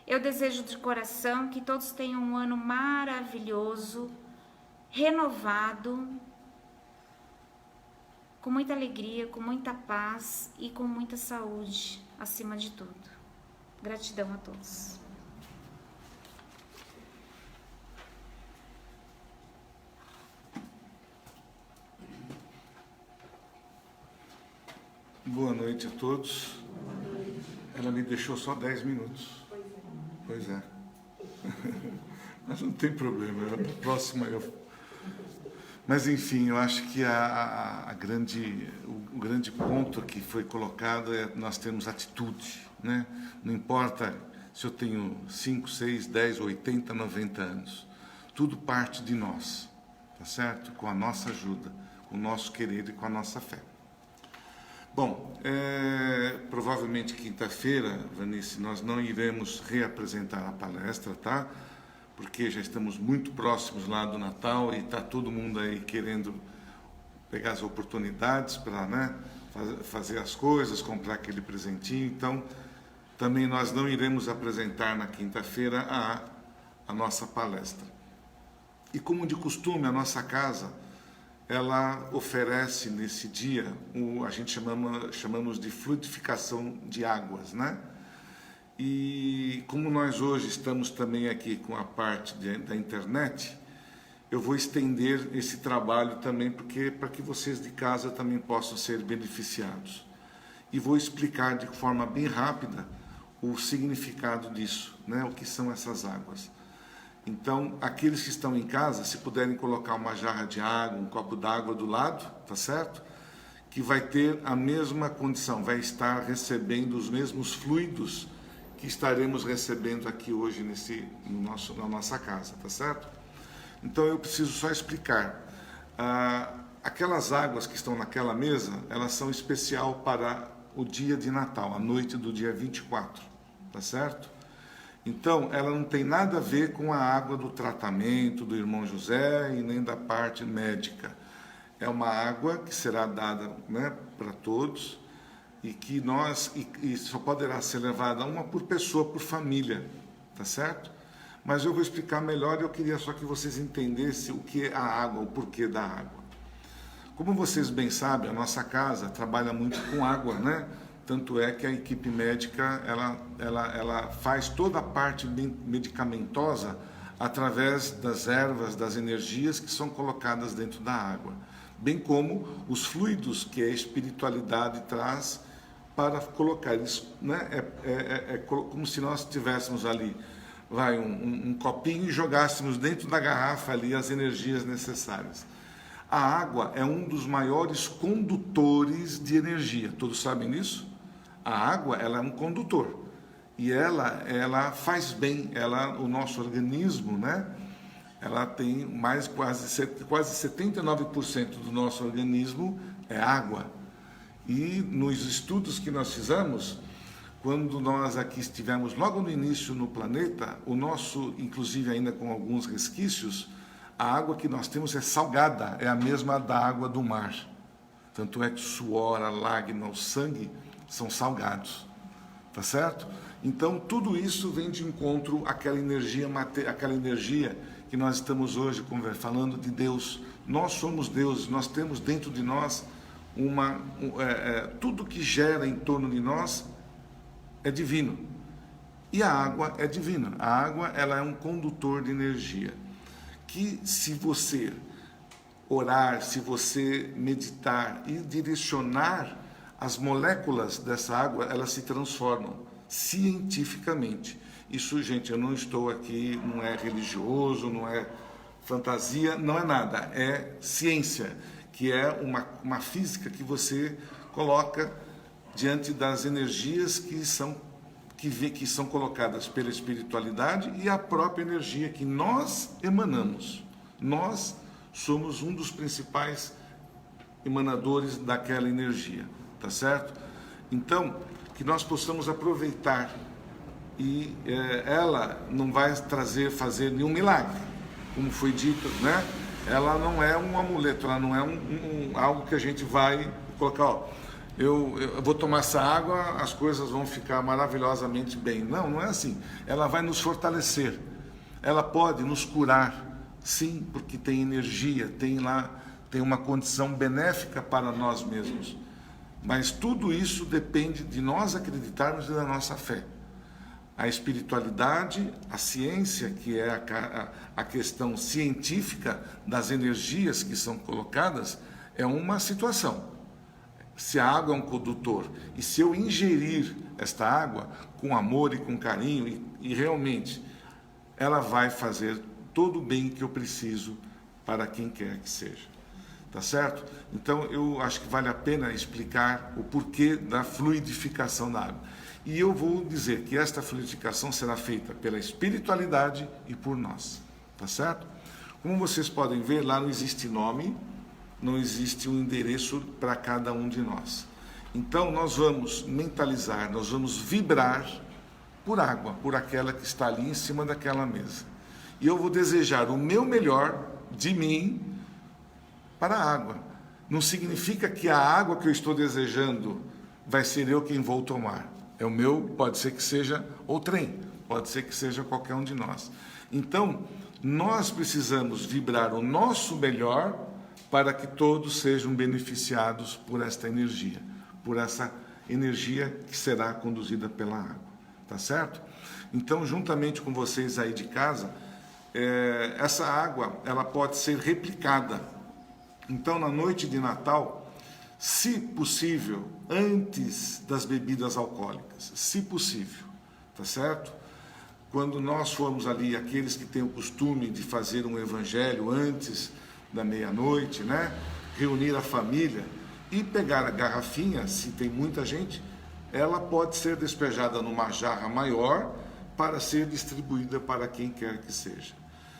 Eu desejo de coração que todos tenham um ano maravilhoso, renovado, com muita alegria, com muita paz e com muita saúde, acima de tudo. Gratidão a todos. Boa noite a todos. Ela me deixou só 10 minutos. Pois é. Mas não tem problema, a próxima eu... Mas enfim, eu acho que o grande ponto que foi colocado é nós temos atitude, né? Não importa se eu tenho 5, 6, 10, 80, 90 anos. Tudo parte de nós, tá certo? Com a nossa ajuda, com o nosso querer e com a nossa fé. Bom, provavelmente quinta-feira, Vanice, nós não iremos reapresentar a palestra, tá? Porque já estamos muito próximos lá do Natal e está todo mundo aí querendo pegar as oportunidades para, né, fazer as coisas, comprar aquele presentinho. Então, também nós não iremos apresentar na quinta-feira a nossa palestra. E como de costume, a nossa casa, ela oferece nesse dia, a gente chamamos de fluidificação de águas, né? E como nós hoje estamos também aqui com a parte da internet, eu vou estender esse trabalho também para que vocês de casa também possam ser beneficiados. E vou explicar de forma bem rápida o significado disso, né? O que são essas águas. Então, aqueles que estão em casa, se puderem colocar uma jarra de água, um copo d'água do lado, tá certo? Que vai ter a mesma condição, vai estar recebendo os mesmos fluidos que estaremos recebendo aqui hoje na nossa casa, tá certo? Então, eu preciso só explicar. Aquelas águas que estão naquela mesa, elas são especial para o dia de Natal, a noite do dia 24, tá certo? Então, ela não tem nada a ver com a água do tratamento do irmão José e nem da parte médica. É uma água que será dada, né, para todos e que e só poderá ser levada uma por pessoa, por família, tá certo? Mas eu vou explicar melhor, eu queria só que vocês entendessem o que é a água, o porquê da água. Como vocês bem sabem, a nossa casa trabalha muito com água, né? Tanto é que a equipe médica, ela faz toda a parte medicamentosa através das ervas, das energias que são colocadas dentro da água. Bem como os fluidos que a espiritualidade traz para colocar isso, né? É como se nós tivéssemos ali um copinho e jogássemos dentro da garrafa ali as energias necessárias. A água é um dos maiores condutores de energia. Todos sabem disso? A água, ela é um condutor e ela faz bem, o nosso organismo, né? Ela tem quase 79% do nosso organismo é água. E nos estudos que nós fizemos, quando nós aqui estivemos logo no início no planeta, inclusive ainda com alguns resquícios, a água que nós temos é salgada, é a mesma da água do mar. Tanto é que o suor, a lágrima, o sangue são salgados, tá certo? Então, tudo isso vem de encontro àquela energia que nós estamos hoje falando de Deus. Nós somos Deus, nós temos dentro de nós tudo que gera em torno de nós é divino. E a água é divina. A água, ela é um condutor de energia. Que se você orar, se você meditar e direcionar as moléculas dessa água, elas se transformam cientificamente. Isso, gente, eu não estou aqui, não é religioso, não é fantasia, não é nada. É ciência, que é uma física que você coloca diante das energias que são colocadas pela espiritualidade e a própria energia que nós emanamos. Nós somos um dos principais emanadores daquela energia. Tá certo? Então, que nós possamos aproveitar e ela não vai fazer nenhum milagre, como foi dito, né? Ela não é um amuleto, ela não é algo que a gente vai colocar, ó, eu vou tomar essa água, as coisas vão ficar maravilhosamente bem. Não, não é assim. Ela vai nos fortalecer, ela pode nos curar, sim, porque tem energia, tem uma condição benéfica para nós mesmos. Mas tudo isso depende de nós acreditarmos e da nossa fé. A espiritualidade, a ciência, que é a questão científica das energias que são colocadas, é uma situação. Se a água é um condutor e se eu ingerir esta água com amor e com carinho e realmente ela vai fazer todo o bem que eu preciso para quem quer que seja. Tá certo? Então, eu acho que vale a pena explicar o porquê da fluidificação da água. E eu vou dizer que esta fluidificação será feita pela espiritualidade e por nós. Tá certo? Como vocês podem ver, lá não existe nome, não existe um endereço para cada um de nós. Então nós vamos mentalizar, nós vamos vibrar por água, por aquela que está ali em cima daquela mesa. E eu vou desejar o meu melhor de mim para a água. Não significa que a água que eu estou desejando vai ser eu quem vou tomar. É o meu, pode ser que seja o trem, pode ser que seja qualquer um de nós. Então, nós precisamos vibrar o nosso melhor para que todos sejam beneficiados por esta energia, por essa energia que será conduzida pela água, tá certo? Então, juntamente com vocês aí de casa, essa água, ela pode ser replicada. Então, na noite de Natal, se possível, antes das bebidas alcoólicas, se possível, tá certo? Quando nós formos ali, aqueles que têm o costume de fazer um evangelho antes da meia-noite, né? Reunir a família e pegar a garrafinha, se tem muita gente, ela pode ser despejada numa jarra maior para ser distribuída para quem quer que seja.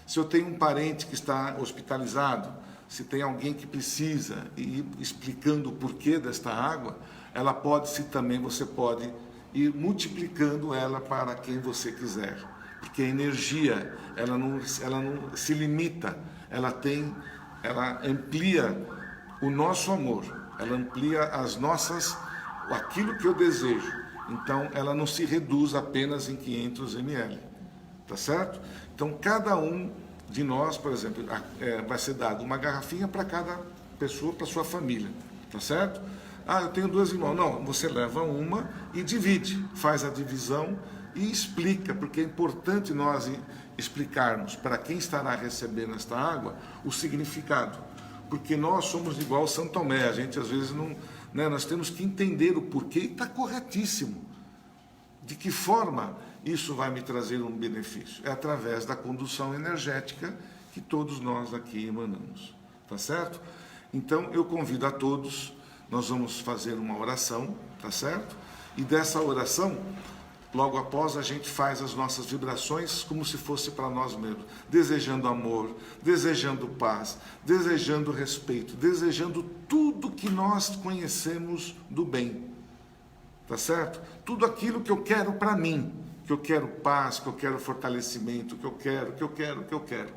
Se eu tenho um parente que está hospitalizado, se tem alguém que precisa, e explicando o porquê desta água, ela pode, se também você pode ir multiplicando ela para quem você quiser. Porque a energia, ela não se limita, ela amplia o nosso amor, ela amplia aquilo que eu desejo. Então, ela não se reduz apenas em 500 ml, tá certo? Então, cada um de nós, por exemplo, vai ser dado uma garrafinha para cada pessoa, para sua família, tá certo? Eu tenho 2 irmãos. Não, você leva uma e divide, faz a divisão e explica, porque é importante nós explicarmos para quem estará recebendo esta água o significado, porque nós somos igual São Tomé, a gente às vezes não, né, nós temos que entender o porquê e está corretíssimo. De que forma isso vai me trazer um benefício? É através da condução energética que todos nós aqui emanamos, tá certo? Então eu convido a todos, nós vamos fazer uma oração, tá certo? E dessa oração, logo após, a gente faz as nossas vibrações como se fosse para nós mesmos, desejando amor, desejando paz, desejando respeito, desejando tudo que nós conhecemos do bem, tá certo? Tudo aquilo que eu quero para mim, que eu quero paz, que eu quero fortalecimento, que eu quero.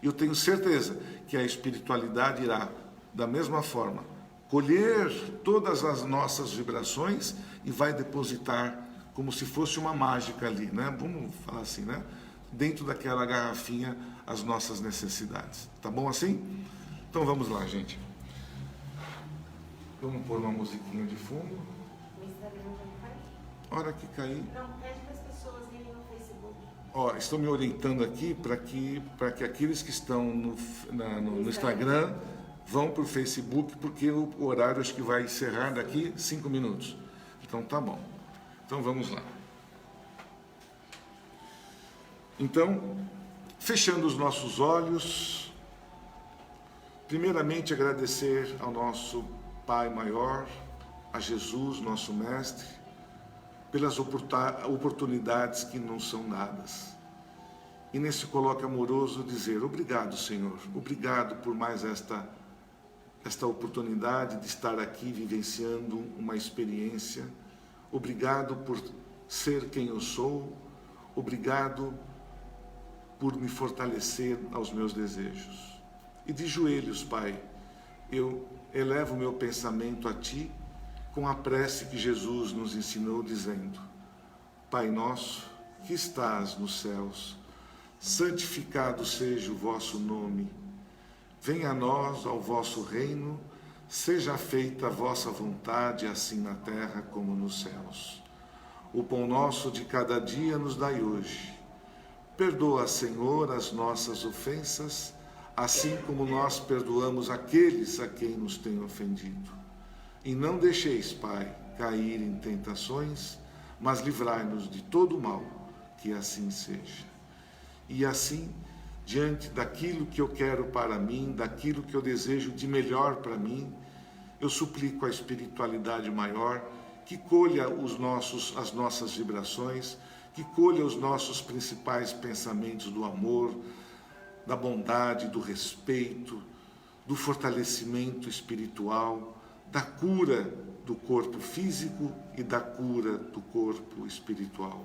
E eu tenho certeza que a espiritualidade irá, da mesma forma, colher todas as nossas vibrações e vai depositar como se fosse uma mágica ali, né? Vamos falar assim, né? Dentro daquela garrafinha, as nossas necessidades. Tá bom assim? Então vamos lá, gente. Vamos pôr uma musiquinha de fundo. O Instagram vai cair? Hora que cair. Não, pede para as pessoas irem no Facebook. Estou me orientando aqui para que aqueles que estão no Instagram vão para o Facebook, porque o horário acho que vai encerrar daqui 5 minutos. Então tá bom. Então vamos lá. Então, fechando os nossos olhos, primeiramente agradecer ao nosso Pai Maior, a Jesus, nosso Mestre, pelas oportunidades que nos são dadas. E nesse coloque amoroso dizer: obrigado, Senhor, obrigado por mais esta oportunidade de estar aqui vivenciando uma experiência. Obrigado por ser quem eu sou, obrigado por me fortalecer aos meus desejos. E de joelhos, Pai, eu elevo meu pensamento a Ti com a prece que Jesus nos ensinou, dizendo: Pai nosso, que estás nos céus, santificado seja o vosso nome. Venha a nós ao vosso reino, seja feita a vossa vontade, assim na terra como nos céus. O pão nosso de cada dia nos dai hoje. Perdoa, Senhor, as nossas ofensas, assim como nós perdoamos aqueles a quem nos têm ofendido. E não deixeis, Pai, cair em tentações, mas livrai-nos de todo o mal, que assim seja. E assim, diante daquilo que eu quero para mim, daquilo que eu desejo de melhor para mim, eu suplico a espiritualidade maior que colha as nossas vibrações, que colha os nossos principais pensamentos do amor, da bondade, do respeito, do fortalecimento espiritual, da cura do corpo físico e da cura do corpo espiritual.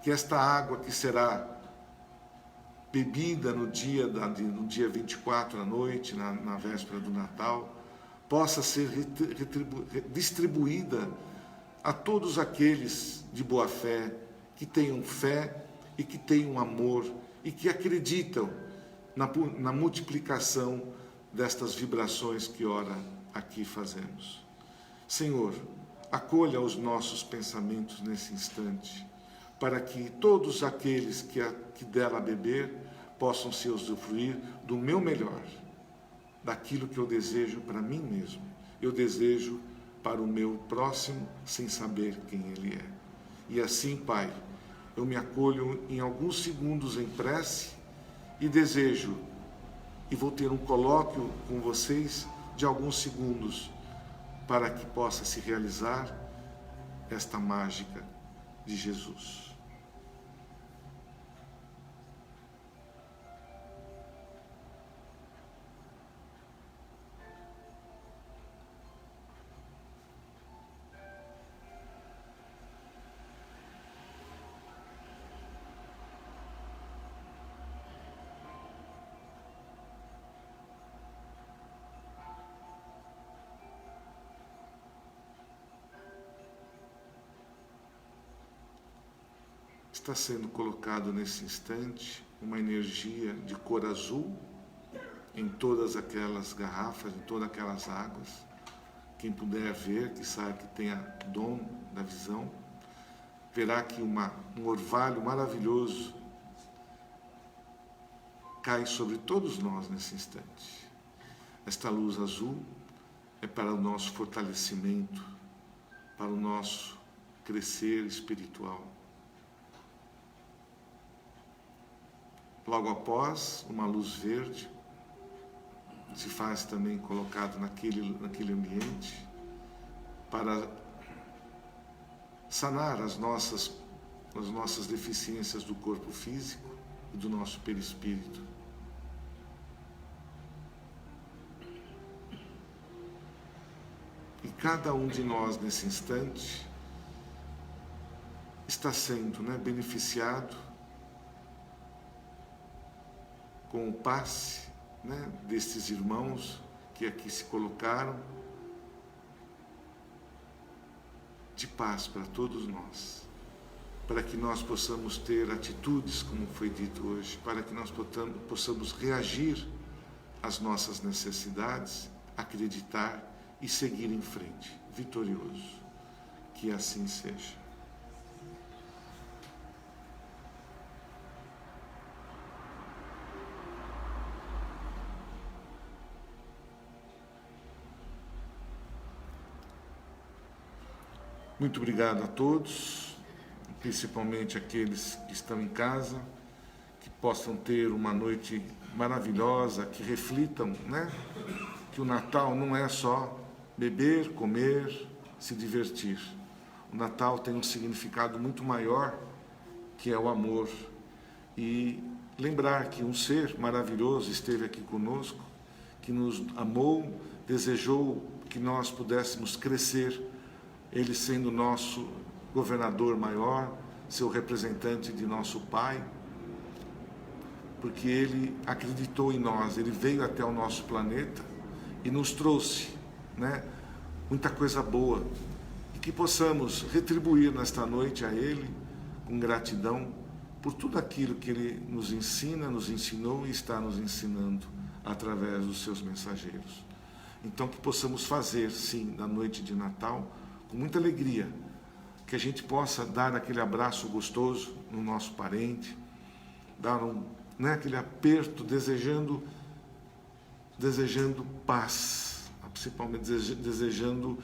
Que esta água que será bebida no dia 24 à noite, na véspera do Natal, possa ser distribuída a todos aqueles de boa fé, que tenham fé e que tenham amor e que acreditam na multiplicação destas vibrações que ora aqui fazemos. Senhor, acolha os nossos pensamentos nesse instante, para que todos aqueles que dela beber possam se usufruir do meu melhor, daquilo que eu desejo para mim mesmo. Eu desejo para o meu próximo sem saber quem ele é. E assim, Pai, eu me acolho em alguns segundos em prece e desejo, e vou ter um colóquio com vocês de alguns segundos, para que possa se realizar esta mágica de Jesus. Está sendo colocado nesse instante uma energia de cor azul em todas aquelas garrafas, em todas aquelas águas. Quem puder ver, que sabe que tenha dom da visão, verá que um orvalho maravilhoso cai sobre todos nós nesse instante. Esta luz azul é para o nosso fortalecimento, para o nosso crescer espiritual. Logo após, uma luz verde se faz também colocado naquele ambiente para sanar as nossas deficiências do corpo físico e do nosso perispírito. E cada um de nós, nesse instante, está sendo beneficiado com o passe destes irmãos que aqui se colocaram, de paz para todos nós, para que nós possamos ter atitudes, como foi dito hoje, para que nós possamos reagir às nossas necessidades, acreditar e seguir em frente, vitorioso. Que assim seja. Muito obrigado a todos, principalmente aqueles que estão em casa, que possam ter uma noite maravilhosa, que reflitam, que o Natal não é só beber, comer, se divertir. O Natal tem um significado muito maior, que é o amor. E lembrar que um ser maravilhoso esteve aqui conosco, que nos amou, desejou que nós pudéssemos crescer, ele sendo nosso governador maior, seu representante de nosso Pai, porque ele acreditou em nós, ele veio até o nosso planeta e nos trouxe, muita coisa boa, e que possamos retribuir nesta noite a ele com gratidão por tudo aquilo que ele nos ensina, nos ensinou e está nos ensinando através dos seus mensageiros. Então que possamos fazer, sim, na noite de Natal, com muita alegria, que a gente possa dar aquele abraço gostoso no nosso parente, dar aquele aperto, desejando paz, principalmente desejando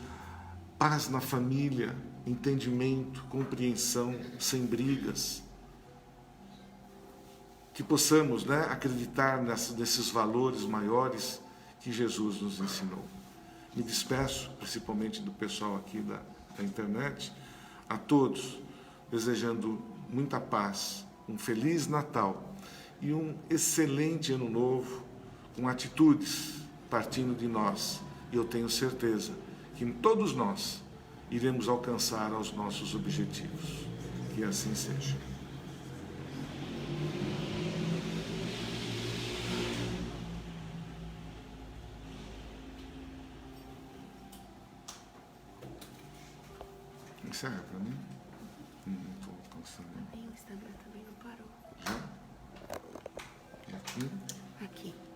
paz na família, entendimento, compreensão, sem brigas. Que possamos acreditar nesses valores maiores que Jesus nos ensinou. Me despeço, principalmente do pessoal aqui da internet, a todos, desejando muita paz, um Feliz Natal e um excelente Ano Novo, com atitudes partindo de nós. E eu tenho certeza que todos nós iremos alcançar aos nossos objetivos. Que assim seja. Encerra para mim. Não estou alcançando. O Instagram também não parou. Já? E aqui? Aqui.